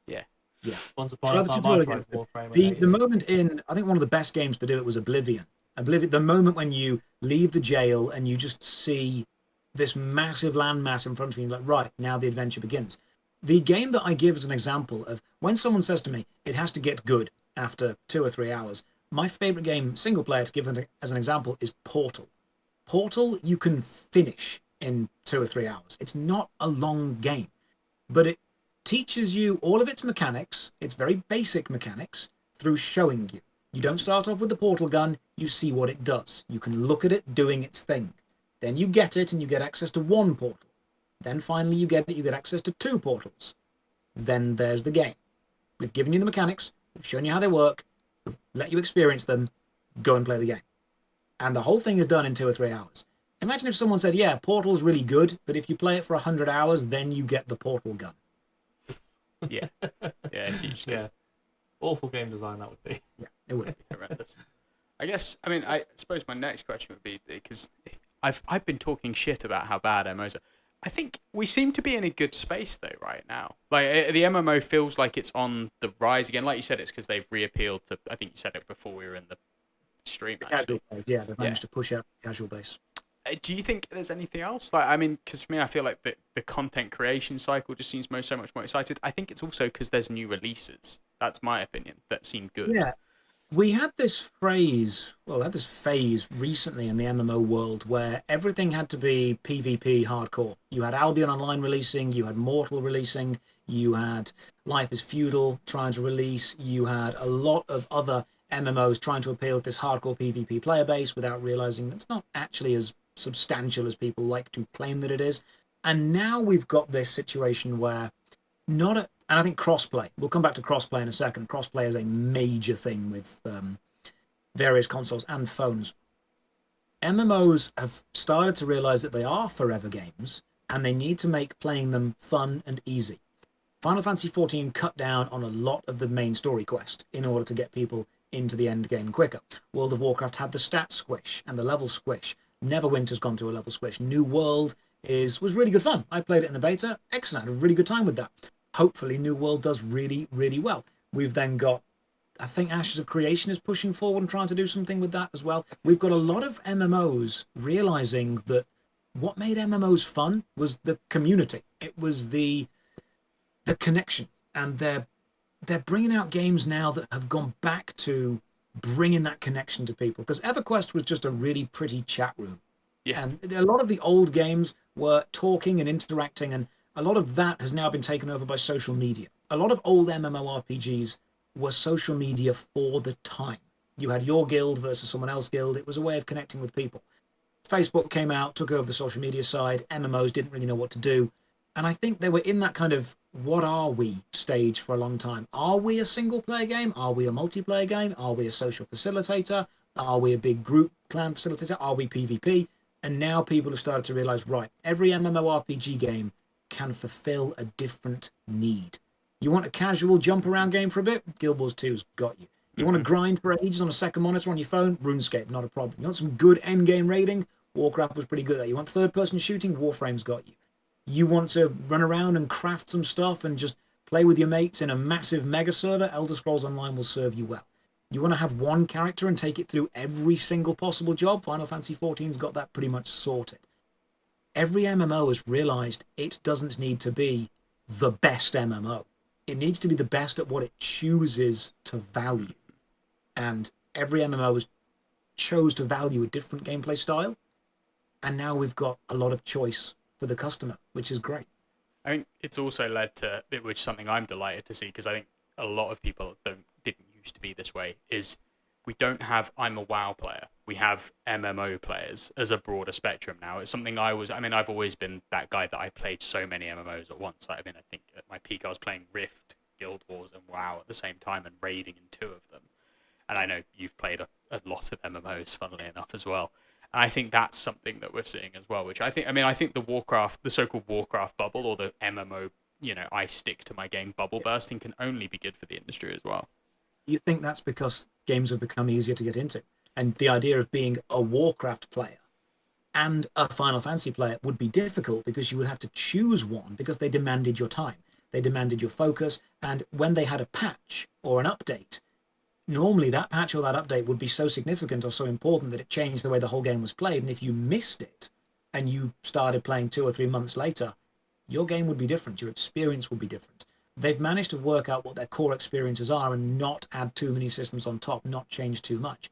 Yeah. Yeah. Once upon a time, I tried Warframe. The moment in, I think one of the best games to do it was Oblivion. The moment when you leave the jail and you just see this massive landmass in front of you, like, right, now the adventure begins. The game that I give as an example of when someone says to me, it has to get good after 2 or 3 hours, my favorite game, single player, to give as an example is Portal. Portal, you can finish in 2 or 3 hours. It's not a long game, but it teaches you all of its mechanics, its very basic mechanics, through showing you. You don't start off with the portal gun, you see what it does. You can look at it doing its thing. Then you get it and you get access to 1 portal. Then finally you get access to 2 portals. Then there's the game. We've given you the mechanics, we've shown you how they work, we've let you experience them, go and play the game. And the whole thing is done in 2 or 3 hours. Imagine if someone said, yeah, Portal's really good, but if you play it for 100 hours, then you get the portal gun. Yeah. Yeah, hugely. Yeah. Awful game design that would be. Yeah, it would be horrendous. I guess, I mean, I suppose my next question would be, because I've been talking shit about how bad MMOs are. I think we seem to be in a good space, though, right now. Like, the MMO feels like it's on the rise again. Like you said, it's because they've reappealed to, I think you said it before we were in the stream, actually. Yeah, they've managed to push out the casual base. Do you think there's anything else? Like, I mean, because for me, I feel like the content creation cycle just seems so much more excited. I think it's also because there's new releases. That's my opinion. That seem good. Yeah. We had this phase recently in the MMO world where everything had to be PvP hardcore. You had Albion Online releasing, you had Mortal releasing, you had Life is Feudal trying to release, you had a lot of other MMOs trying to appeal to this hardcore PvP player base without realizing that's not actually as substantial as people like to claim that it is. And now we've got this situation where and I think crossplay, we'll come back to crossplay in a second. Crossplay is a major thing with various consoles and phones. MMOs have started to realize that they are forever games and they need to make playing them fun and easy. Final Fantasy XIV cut down on a lot of the main story quest in order to get people into the end game quicker. World of Warcraft had the stat squish and the level squish. Neverwinter's gone through a level squish. New World was really good fun. I played it in the beta. Excellent. I had a really good time with that. Hopefully New World does really, really well. We've then got, I think Ashes of Creation is pushing forward and trying to do something with that as well. We've got a lot of MMOs realizing that what made MMOs fun was the community. It was the connection. And they're bringing out games now that have gone back to bringing that connection to people. Because EverQuest was just a really pretty chat room. Yeah. And a lot of the old games were talking and interacting, and a lot of that has now been taken over by social media. A lot of old MMORPGs were social media for the time. You had your guild versus someone else's guild. It was a way of connecting with people. Facebook came out, took over the social media side. MMOs didn't really know what to do. And I think they were in that kind of what are we stage for a long time. Are we a single player game? Are we a multiplayer game? Are we a social facilitator? Are we a big group clan facilitator? Are we PvP? And now people have started to realize, right, every MMORPG game can fulfill a different need. You want a casual jump around game for a bit? Guild Wars 2's got you. You want to grind for ages on a second monitor on your phone? RuneScape, not a problem. You want some good end game raiding? Warcraft was pretty good at that. You want third person shooting? Warframe's got you. You want to run around and craft some stuff and just play with your mates in a massive mega server? Elder Scrolls Online will serve you well. You want to have one character and take it through every single possible job? Final Fantasy XIV's got that pretty much sorted. Every MMO has realized it doesn't need to be the best MMO. It needs to be the best at what it chooses to value. And every MMO has chose to value a different gameplay style. And now we've got a lot of choice for the customer, which is great. I think it's also led to, which is something I'm delighted to see, because I think a lot of people didn't used to be this way, is we don't have I'm a WoW player. We have MMO players as a broader spectrum now. It's something I've always been that guy that I played so many MMOs at once. I think at my peak I was playing Rift, Guild Wars, and WoW at the same time and raiding in two of them. And I know you've played a lot of MMOs, funnily enough, as well. And I think that's something that we're seeing as well, which I think the so-called Warcraft bubble, or the MMO, I stick to my game bubble bursting, can only be good for the industry as well. You think that's because games have become easier to get into? And the idea of being a Warcraft player and a Final Fantasy player would be difficult because you would have to choose one because they demanded your time. They demanded your focus. And when they had a patch or an update, normally that patch or that update would be so significant or so important that it changed the way the whole game was played. And if you missed it and you started playing 2 or 3 months later, your game would be different. Your experience would be different. They've managed to work out what their core experiences are and not add too many systems on top, not change too much.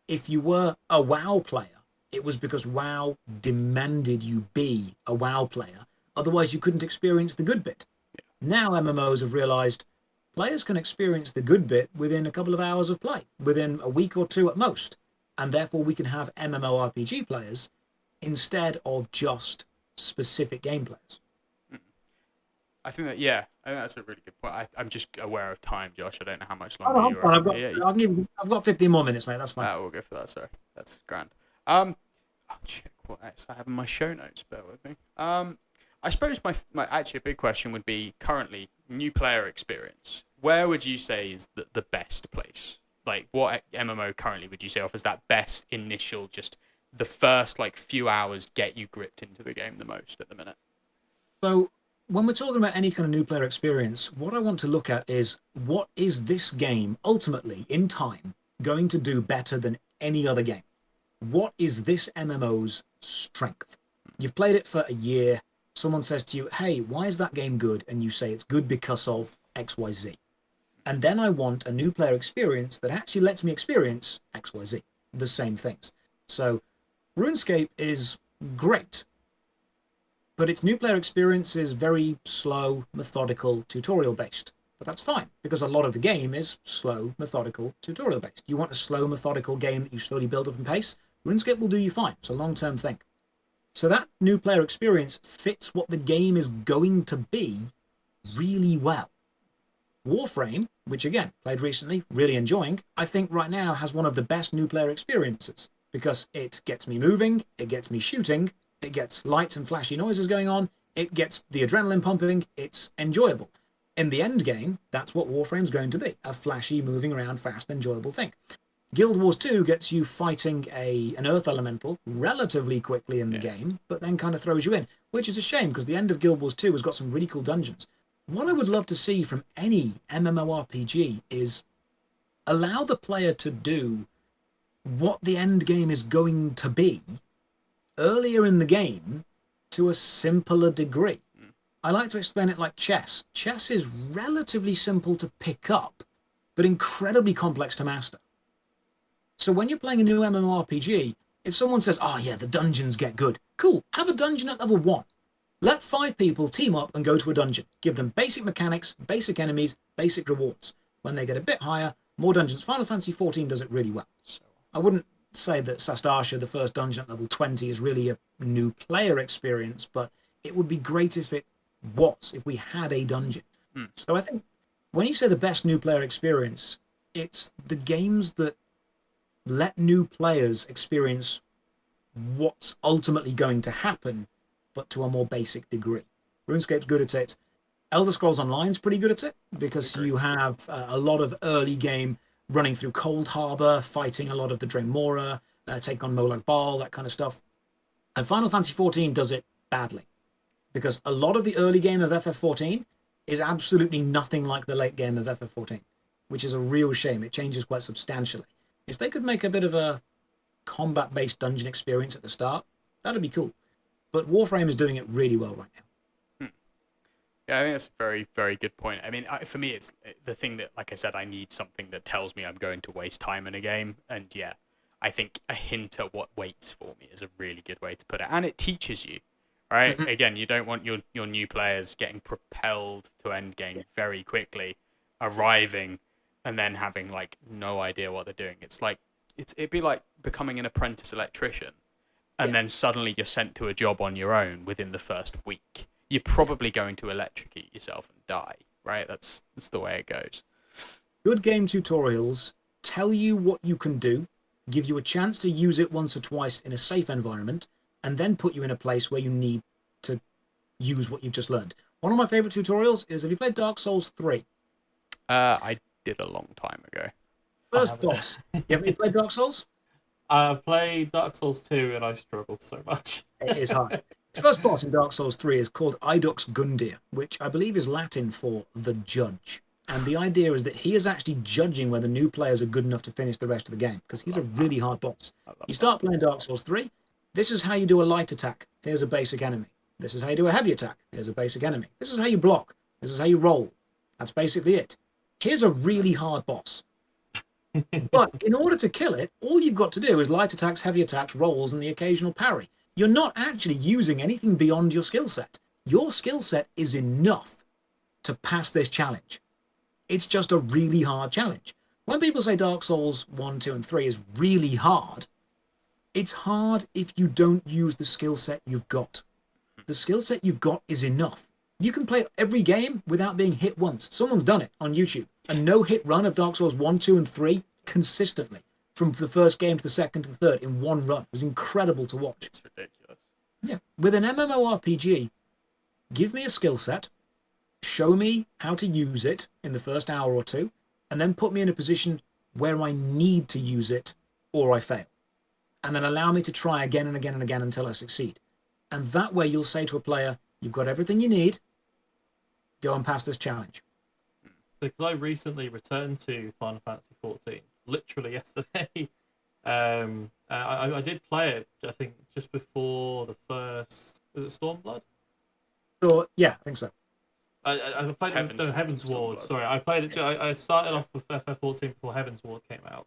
If you were a WoW player, it was because WoW demanded you be a WoW player. Otherwise, you couldn't experience the good bit. Now MMOs have realized players can experience the good bit within a couple of hours of play, within a week or two at most. And therefore, we can have MMORPG players instead of just specific game players. I think that's a really good point. I'm just aware of time, Josh. I don't know how much longer you're on. I've got 15 more minutes, mate. That's fine. We'll go for that. Sorry, that's grand. I'll check what else I have in my show notes. Bear with me. I suppose my actually a big question would be currently new player experience. Where would you say is the best place? Like, what MMO currently would you say offers that best initial, just the first few hours get you gripped into the game the most at the minute? So when we're talking about any kind of new player experience, what I want to look at is what is this game ultimately in time going to do better than any other game? What is this MMO's strength? You've played it for a year. Someone says to you, hey, why is that game good? And you say it's good because of XYZ. And then I want a new player experience that actually lets me experience XYZ, the same things. So RuneScape is great, but its new player experience is very slow, methodical, tutorial-based. But that's fine, because a lot of the game is slow, methodical, tutorial-based. You want a slow, methodical game that you slowly build up in pace? RuneScape will do you fine. It's a long-term thing. So that new player experience fits what the game is going to be really well. Warframe, which again, played recently, really enjoying, I think right now has one of the best new player experiences, because it gets me moving, it gets me shooting, it gets lights and flashy noises going on, it gets the adrenaline pumping, it's enjoyable. In the end game, that's what Warframe's going to be, a flashy, moving around, fast, enjoyable thing. Guild Wars 2 gets you fighting an Earth Elemental relatively quickly in the game, but then kind of throws you in, which is a shame, because the end of Guild Wars 2 has got some really cool dungeons. What I would love to see from any MMORPG is allow the player to do what the end game is going to be earlier in the game to a simpler degree. I like to explain it like chess. Chess is relatively simple to pick up, but incredibly complex to master. So when you're playing a new MMORPG, if someone says, oh yeah, the dungeons get good, cool, have a dungeon at level 1. Let 5 people team up and go to a dungeon. Give them basic mechanics, basic enemies, basic rewards. When they get a bit higher, More dungeons. Final Fantasy XIV does it really well. So, I wouldn't say that Sastasha, the first dungeon at level 20, is really a new player experience, but it would be great if it was, if we had a dungeon. So I think when you say the best new player experience, it's the games that let new players experience what's ultimately going to happen, but to a more basic degree. RuneScape's good at it. Elder Scrolls Online's pretty good at it, because you have a lot of early game running through Cold Harbor, fighting a lot of the Dremora, take on Molag Bal, that kind of stuff. And Final Fantasy XIV does it badly, because a lot of the early game of FF14 is absolutely nothing like the late game of FF14, which is a real shame. It changes quite substantially. If they could make a bit of a combat-based dungeon experience at the start, that'd be cool. But Warframe is doing it really well right now. Yeah, I think that's a very, very good point. I mean, for me, it's the thing that, like I said, I need something that tells me I'm going to waste time in a game. And yeah, I think a hint at what waits for me is a really good way to put it. And it teaches you, right? Again, you don't want your new players getting propelled to endgame very quickly, arriving, and then having like no idea what they're doing. It's like it'd be like becoming an apprentice electrician, and then suddenly you're sent to a job on your own within the first week. You're probably going to electrocute yourself and die, right? That's the way it goes. Good game tutorials tell you what you can do, give you a chance to use it once or twice in a safe environment, and then put you in a place where you need to use what you've just learned. One of my favorite tutorials is, have you played Dark Souls 3? I did a long time ago. First boss. You ever played Dark Souls? I've played Dark Souls 2 and I struggled so much. It is hard. The first boss in Dark Souls 3 is called Idux Gundir, which I believe is Latin for the judge. And the idea is that he is actually judging whether new players are good enough to finish the rest of the game, because he's a really hard boss. You start playing Dark Souls 3, this is how you do a light attack. Here's a basic enemy. This is how you do a heavy attack. Here's a basic enemy. This is how you block. This is how you roll. That's basically it. Here's a really hard boss. But in order to kill it, all you've got to do is light attacks, heavy attacks, rolls, and the occasional parry. You're not actually using anything beyond your skill set. Your skill set is enough to pass this challenge. It's just a really hard challenge. When people say Dark Souls 1, 2, and 3 is really hard, it's hard if you don't use the skill set you've got. The skill set you've got is enough. You can play every game without being hit once. Someone's done it on YouTube. A no-hit run of Dark Souls 1, 2, and 3 consistently. From the first game to the second to the third in one run. It was incredible to watch. It's ridiculous. Yeah. With an MMORPG, give me a skill set, show me how to use it in the first hour or two, and then put me in a position where I need to use it or I fail. And then allow me to try again and again and again until I succeed. And that way you'll say to a player, you've got everything you need, go and pass this challenge. Because I recently returned to Final Fantasy XIV, literally yesterday. I did play it, I think, just before the first... Was it Stormblood? So, yeah, I think so. I played it with Heaven's Ward. Sorry, I played it. I started off with FF14 before Heaven's Ward came out.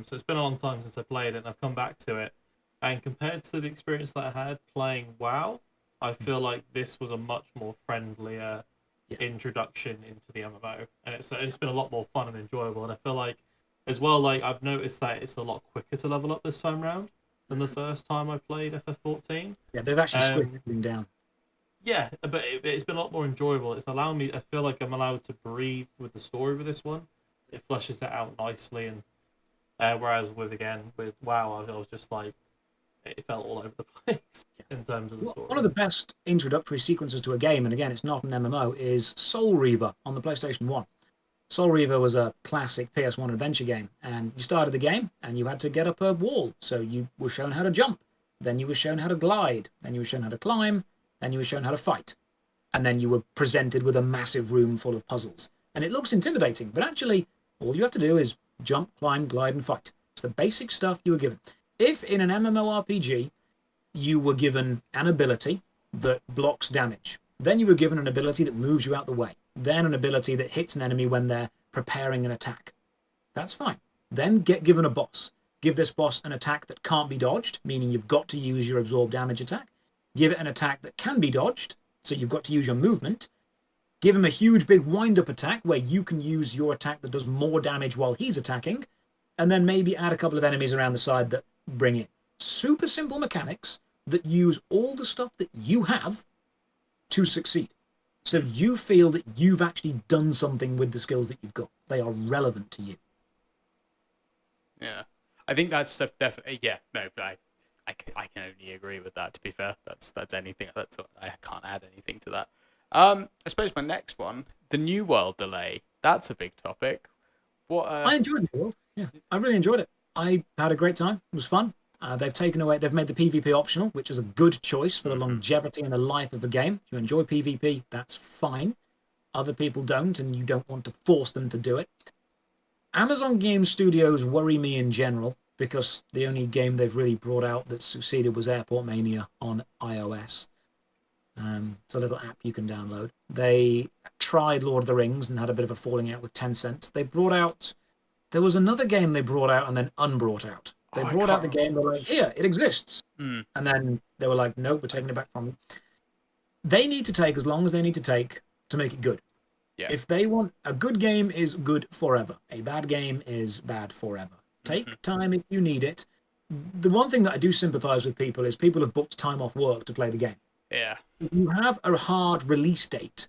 So it's been a long time since I played it, and I've come back to it. And compared to the experience that I had playing WoW, I feel like this was a much more friendlier introduction into the MMO, and it's been a lot more fun and enjoyable. And I feel like, as well, like I've noticed that it's a lot quicker to level up this time round than the first time I played FF14. Yeah, they've actually switched everything down. Yeah, but it's been a lot more enjoyable. It's allowing me. I feel like I'm allowed to breathe with the story with this one. It fleshes that out nicely, and whereas with WoW, I was just like, it felt all over the place in terms of the story. One of the best introductory sequences to a game, and again, it's not an MMO, is Soul Reaver on the PlayStation 1. Soul Reaver was a classic PS1 adventure game, and you started the game, and you had to get up a wall. So you were shown how to jump, then you were shown how to glide, then you were shown how to climb, then you were shown how to fight. And then you were presented with a massive room full of puzzles. And it looks intimidating, but actually, all you have to do is jump, climb, glide, and fight. It's the basic stuff you were given. If in an MMORPG you were given an ability that blocks damage, then you were given an ability that moves you out the way, then an ability that hits an enemy when they're preparing an attack, that's fine. Then get given a boss. Give this boss an attack that can't be dodged, meaning you've got to use your absorb damage attack. Give it an attack that can be dodged, so you've got to use your movement. Give him a huge big wind-up attack where you can use your attack that does more damage while he's attacking, and then maybe add a couple of enemies around the side that bring in super simple mechanics that use all the stuff that you have to succeed. So you feel that you've actually done something with the skills that you've got. They are relevant to you. Yeah, I think that's definitely, yeah, no, but I can only agree with that, to be fair. That's anything, I can't add anything to that. I suppose my next one, the New World delay, that's a big topic. I enjoyed it. Yeah, I really enjoyed it. I had a great time. It was fun. They've made the PvP optional, which is a good choice for the longevity and the life of a game. If you enjoy PvP, that's fine. Other people don't, and you don't want to force them to do it. Amazon Game Studios worry me in general, because the only game they've really brought out that succeeded was Airport Mania on iOS. It's a little app you can download. They tried Lord of the Rings and had a bit of a falling out with Tencent. There was another game they brought out and then unbrought out. They brought out the game, they were like, here, it exists. And then they were like, nope, we're taking it back from them. They need to take as long as they need to take to make it good. Yeah. If they want, a good game is good forever. A bad game is bad forever. Take time if you need it. The one thing that I do sympathize with people is people have booked time off work to play the game. Yeah. If you have a hard release date,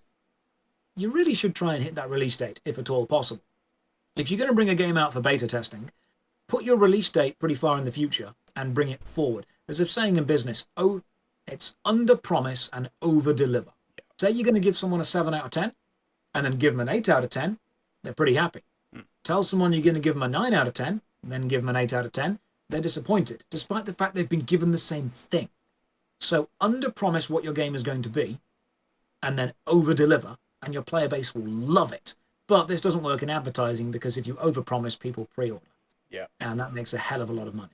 you really should try and hit that release date, if at all possible. If you're going to bring a game out for beta testing, put your release date pretty far in the future and bring it forward. There's a saying in business, it's under promise and over deliver. Yeah. Say you're going to give someone a 7 out of 10 and then give them an 8 out of 10, they're pretty happy. Tell someone you're going to give them a 9 out of 10, then give them an 8 out of 10, they're disappointed, despite the fact they've been given the same thing. So under promise what your game is going to be and then over deliver, and your player base will love it. But this doesn't work in advertising, because if you overpromise, people pre-order. Yeah. And that makes a hell of a lot of money.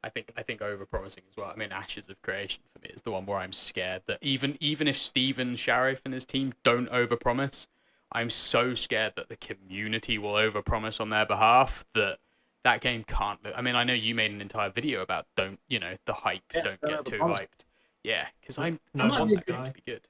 I think overpromising as well. I mean, Ashes of Creation for me is the one where I'm scared that even if Steven Sharif and his team don't overpromise, I'm so scared that the community will overpromise on their behalf that game can't. I mean, I know you made an entire video about don't get too hyped. Yeah, because I want that game to be good.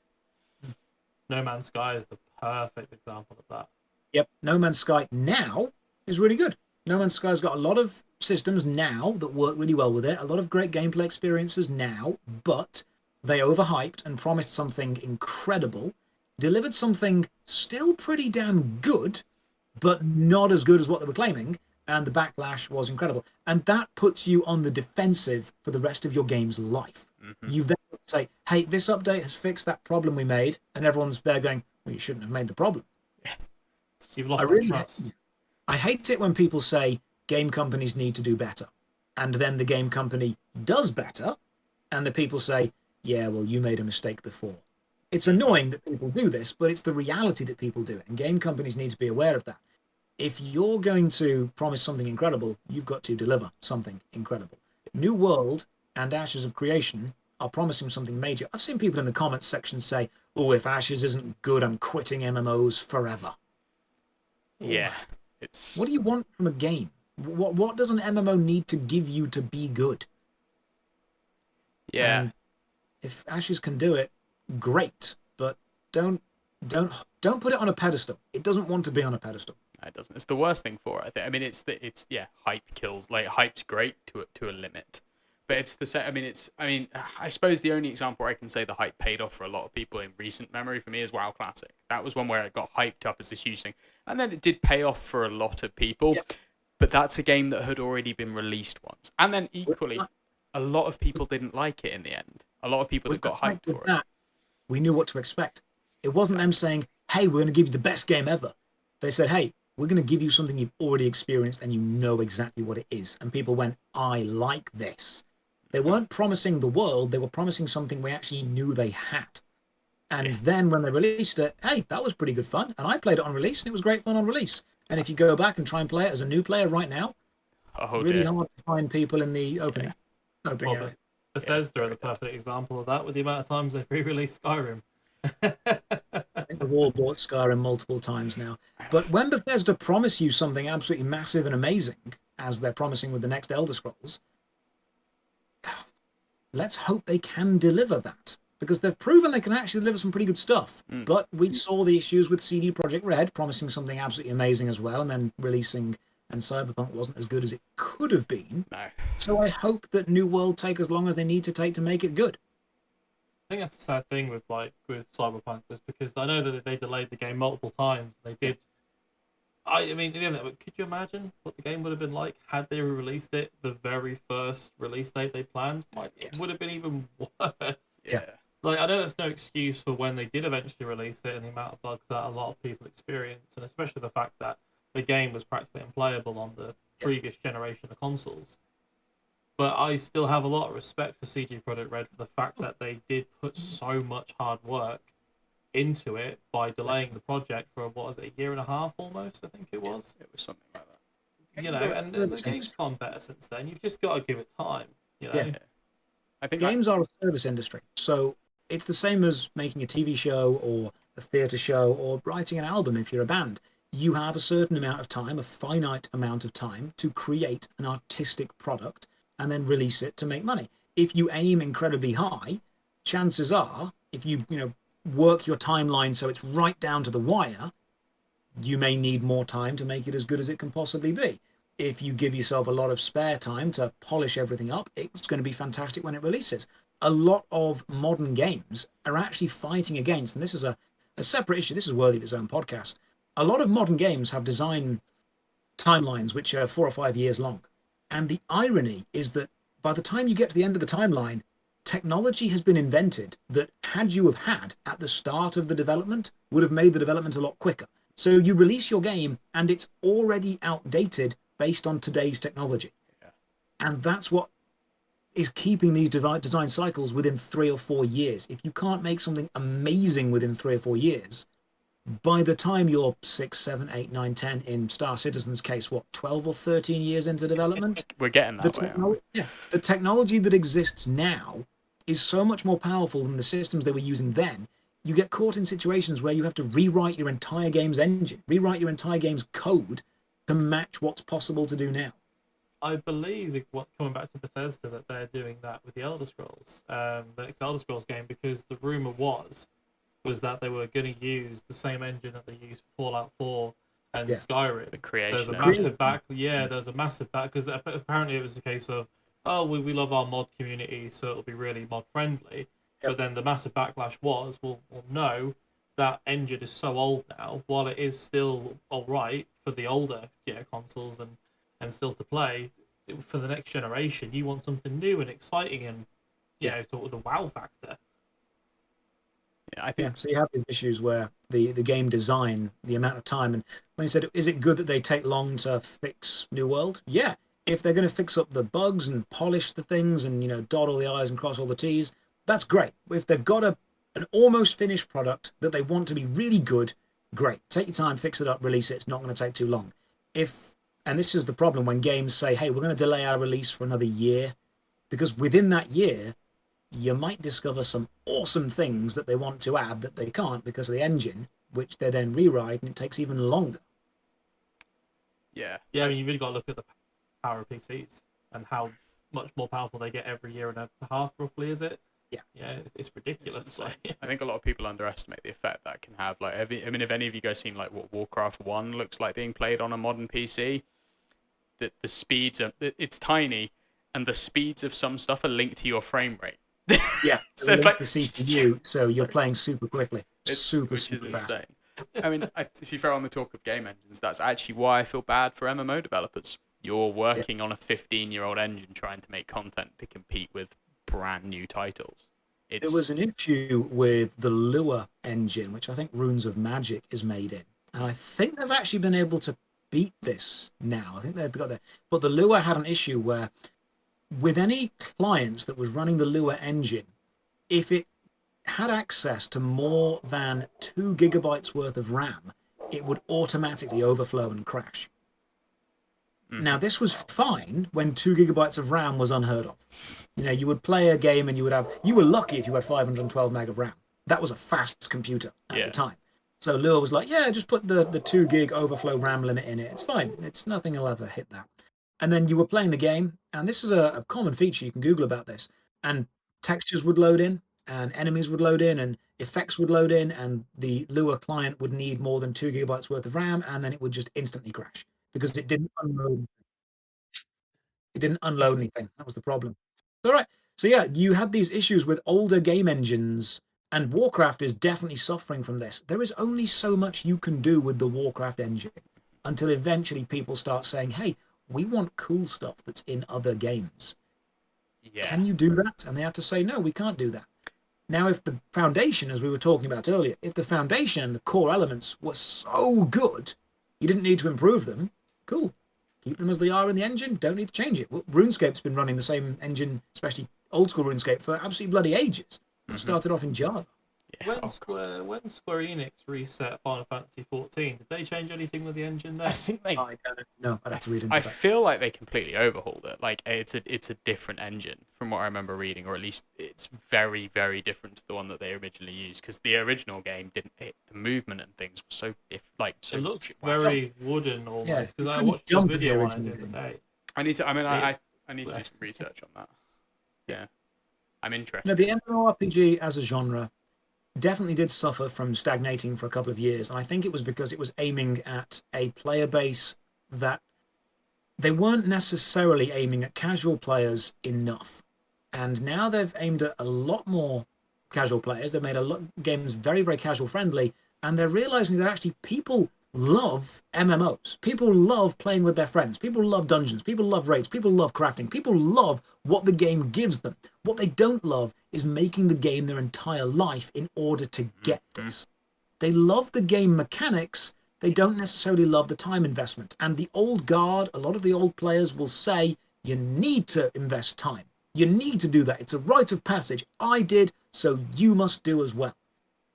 No Man's Sky is the perfect example of that. Yep, No Man's Sky now is really good. No Man's Sky's got a lot of systems now that work really well with it, a lot of great gameplay experiences now, but they overhyped and promised something incredible, delivered something still pretty damn good, but not as good as what they were claiming, and the backlash was incredible. And that puts you on the defensive for the rest of your game's life. You then say, hey, this update has fixed that problem we made, and everyone's there going, well, you shouldn't have made the problem. You've lost trust. I hate it when people say game companies need to do better, and then the game company does better, and the people say, yeah, well, you made a mistake before. It's annoying that people do this, but it's the reality that people do it, and game companies need to be aware of that. If you're going to promise something incredible, you've got to deliver something incredible. New World and Ashes of Creation are promising something major. I've seen people in the comments section say, oh, if Ashes isn't good, I'm quitting MMOs forever. Yeah. What do you want from a game? What does an MMO need to give you to be good? Yeah. And if Ashes can do it, great, but don't put it on a pedestal. It doesn't want to be on a pedestal. It doesn't. It's the worst thing for it. I mean, hype kills. Like, hype's great to a limit, but it's the same. I suppose the only example I can say the hype paid off for a lot of people in recent memory for me is WoW Classic. That was one where it got hyped up as this huge thing, and then it did pay off for a lot of people. Yeah. But that's a game that had already been released once, and then equally, a lot of people didn't like it in the end. A lot of people that got hyped for it. We knew what to expect. It wasn't them saying, "Hey, we're going to give you the best game ever." They said, "Hey, we're going to give you something you've already experienced and you know exactly what it is." And people went, "I like this." They weren't promising the world. They were promising something we actually knew they had. And then when they released it, hey, that was pretty good fun. And I played it on release, and it was great fun on release. And if you go back and try and play it as a new player right now, really hard to find people in the opening area. Bethesda are the perfect example of that, with the amount of times they've re-released Skyrim. I think we've all bought Skyrim multiple times now. But when Bethesda promise you something absolutely massive and amazing, as they're promising with the next Elder Scrolls, let's hope they can deliver that. because they've proven they can actually deliver some pretty good stuff. Mm. But we saw the issues with CD Projekt Red promising something absolutely amazing as well, and then releasing, and Cyberpunk wasn't as good as it could have been. No. So I hope that New World take as long as they need to take to make it good. I think that's the sad thing with Cyberpunk, was because I know that they delayed the game multiple times. They did. I mean, could you imagine what the game would have been like had they released it the very first release date they planned? Like, it would have been even worse. Yeah. Like, I know there's no excuse for when they did eventually release it and the amount of bugs that a lot of people experienced, and especially the fact that the game was practically unplayable on the previous generation of consoles. But I still have a lot of respect for CD Projekt Red for the fact that they did put so much hard work into it by delaying the project for, what was it, a year and a half almost, I think it was? It was something like that. You know, and the game's gone better since then. You've just got to give it time, you know? Yeah. I think games are a service industry. So it's the same as making a TV show or a theatre show or writing an album if you're a band. You have a certain amount of time, a finite amount of time, to create an artistic product and then release it to make money. If you aim incredibly high, chances are, if you work your timeline so it's right down to the wire, you may need more time to make it as good as it can possibly be. If you give yourself a lot of spare time to polish everything up, it's going to be fantastic when it releases. A lot of modern games are actually fighting against, and this is a separate issue, this is worthy of its own podcast. A lot of modern games have design timelines which are 4 or 5 years long. And the irony is that by the time you get to the end of the timeline, technology has been invented that, had you have had at the start of the development, would have made the development a lot quicker. So you release your game and it's already outdated based on today's technology. Yeah. And that's what is keeping these design cycles within 3 or 4 years. If you can't make something amazing within 3 or 4 years, by the time you're 6, 7, 8, 9, 10, in Star Citizen's case, 12 or 13 years into development? We're getting that way. The technology that exists now is so much more powerful than the systems they were using then. You get caught in situations where you have to rewrite your entire game's engine, rewrite your entire game's code to match what's possible to do now. I believe, coming back to Bethesda, that they're doing that with the Elder Scrolls, the next Elder Scrolls game, because the rumor was that they were going to use the same engine that they used for Fallout 4 and Skyrim. The creation. There's a massive there's a massive back, because apparently it was the case of, we love our mod community, so it'll be really mod friendly. But then the massive backlash was, well, no, that engine is so old now. While it is still all right for the older consoles and still to play, for the next generation, you want something new and exciting and sort of the wow factor. Yeah, I think so. You have these issues where the game design, the amount of time, and when you said, is it good that they take long to fix New World? Yeah, if they're going to fix up the bugs and polish the things and dot all the I's and cross all the T's, that's great. If they've got an almost finished product that they want to be really good, great. Take your time, fix it up, release it. It's not going to take too long. And this is the problem when games say, hey, we're going to delay our release for another year, because within that year, you might discover some awesome things that they want to add that they can't because of the engine, which they then rewrite, and it takes even longer. Yeah. Yeah, I mean, you've really got to look at the power of PCs and how much more powerful they get every year and a half, roughly, is it? Yeah, it's ridiculous. I think a lot of people underestimate the effect that can have. Like, if any of you guys seen like what Warcraft 1 looks like being played on a modern PC, the speeds are, it's tiny, and the speeds of some stuff are linked to your frame rate. Yeah, so it's like the CPU, so you're playing super quickly. Which is insane. I mean, if you throw on the talk of game engines, that's actually why I feel bad for MMO developers. You're working on a 15-year-old engine trying to make content to compete with brand new titles. There was an issue with the Lua engine, which I think Runes of Magic is made in, and I think they've actually been able to beat this now. I think they've got that, but the Lua had an issue where, with any client that was running the Lua engine, if it had access to more than 2 gigabytes worth of RAM, it would automatically overflow and crash. Now, this was fine when 2 gigabytes of RAM was unheard of. You would play a game and you were lucky if you had 512 meg of RAM. That was a fast computer at the time. So Lua was like, yeah, just put the 2 gig overflow RAM limit in it. It's fine. It's nothing will ever hit that. And then you were playing the game, and this is a common feature. You can Google about this. And textures would load in, and enemies would load in, and effects would load in, and the Lua client would need more than 2 gigabytes worth of RAM, and then it would just instantly crash because it didn't unload. It didn't unload anything. That was the problem. All right. So yeah, you had these issues with older game engines, and Warcraft is definitely suffering from this. There is only so much you can do with the Warcraft engine until eventually people start saying, hey, we want cool stuff that's in other games. Yeah. Can you do that? And they have to say, no, we can't do that. Now, if the foundation, as we were talking about earlier, if the foundation and the core elements were so good, you didn't need to improve them, cool. Keep them as they are in the engine, don't need to change it. Well, RuneScape's been running the same engine, especially old school RuneScape, for absolutely bloody ages. It started off in Java. Yeah. When Square Enix reset Final Fantasy XIV, did they change anything with the engine there? I think they. No, I'd have to read into I that. feel like they completely overhauled it. Like it's a different engine from what I remember reading, or at least it's very, very different to the one that they originally used. Because the original game didn't. The movement and things were so different. Like so it looks very wooden almost. Because you I couldn't watched the jump in the video on it original the other game. day. I need to. I mean, I need to do some research on that. Yeah, I'm interested. No, the MMORPG as a genre definitely did suffer from stagnating for a couple of years. And I think it was because it was aiming at a player base that they weren't necessarily aiming at casual players enough. And now they've aimed at a lot more casual players. They've made a lot of games very, very casual friendly. And they're realizing that actually people love MMOs. People love playing with their friends. People love dungeons. People love raids. People love crafting. People love what the game gives them. What they don't love is making the game their entire life in order to get this. They love the game mechanics. They don't necessarily love the time investment. And the old guard, a lot of the old players will say, you need to invest time. You need to do that. It's a rite of passage. I did, so you must do as well.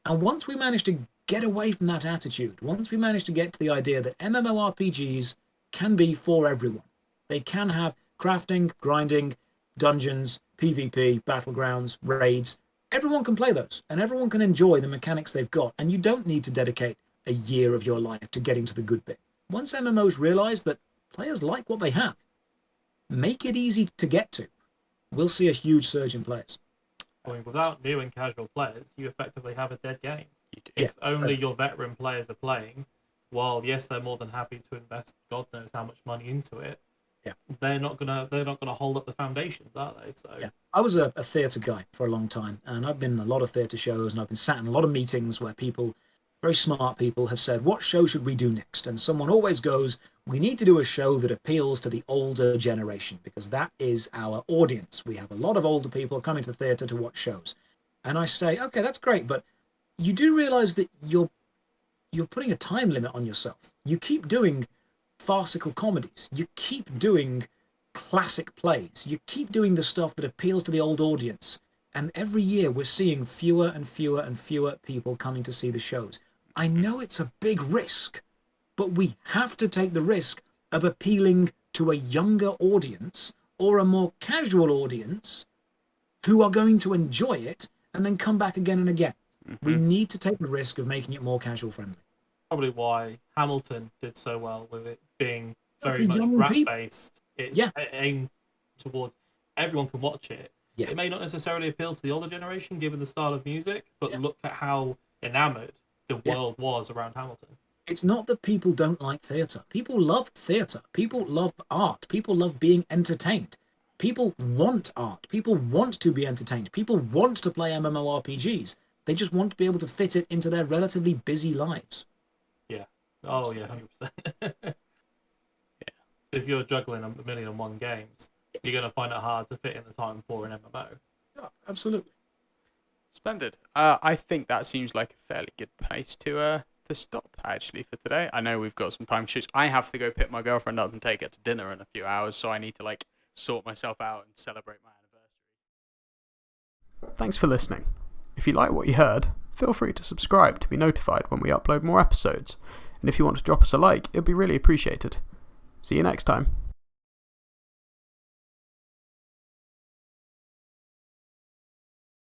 And once we manage to get away from that attitude, once we manage to get to the idea that MMORPGs can be for everyone, they can have crafting, grinding, dungeons, PvP, battlegrounds, raids. Everyone can play those, and everyone can enjoy the mechanics they've got, and you don't need to dedicate a year of your life to getting to the good bit. Once MMOs realize that players like what they have, make it easy to get to, we'll see a huge surge in players. I mean, without new and casual players, you effectively have a dead game. Yeah. If only your veteran players are playing, while yes, they're more than happy to invest God knows how much money into it. Yeah. They're not gonna hold up the foundations, are they? So yeah. I was a theatre guy for a long time, and I've been in a lot of theatre shows, and I've been sat in a lot of meetings where people, very smart people, have said, what show should we do next? And someone always goes, we need to do a show that appeals to the older generation, because that is our audience. We have a lot of older people coming to the theatre to watch shows. And I say, okay, that's great, but you do realize that you're putting a time limit on yourself. You keep doing farcical comedies. You keep doing classic plays. You keep doing the stuff that appeals to the old audience. And every year we're seeing fewer and fewer and fewer people coming to see the shows. I know it's a big risk, but we have to take the risk of appealing to a younger audience or a more casual audience who are going to enjoy it and then come back again and again. We need to take the risk of making it more casual friendly. Probably why Hamilton did so well with it being very Young much rap people. based. It's Yeah. aimed towards everyone can watch it. Yeah. It may not necessarily appeal to the older generation given the style of music, but Yeah. look at how enamored the world was around Hamilton. It's not that people don't like theatre. People love theatre. People love art. People love being entertained. People want art. People want to be entertained. People want to play MMORPGs. They just want to be able to fit it into their relatively busy lives. Yeah. Oh, yeah, 100%. Yeah. If you're juggling a million and one games, you're going to find it hard to fit in the time for an MMO. Yeah, absolutely. Splendid. I think that seems like a fairly good place to stop, actually, for today. I know we've got some time shoots. I have to go pick my girlfriend up and take her to dinner in a few hours, so I need to, sort myself out and celebrate my anniversary. Thanks for listening. If you like what you heard, feel free to subscribe to be notified when we upload more episodes. And if you want to drop us a like, it'd be really appreciated. See you next time.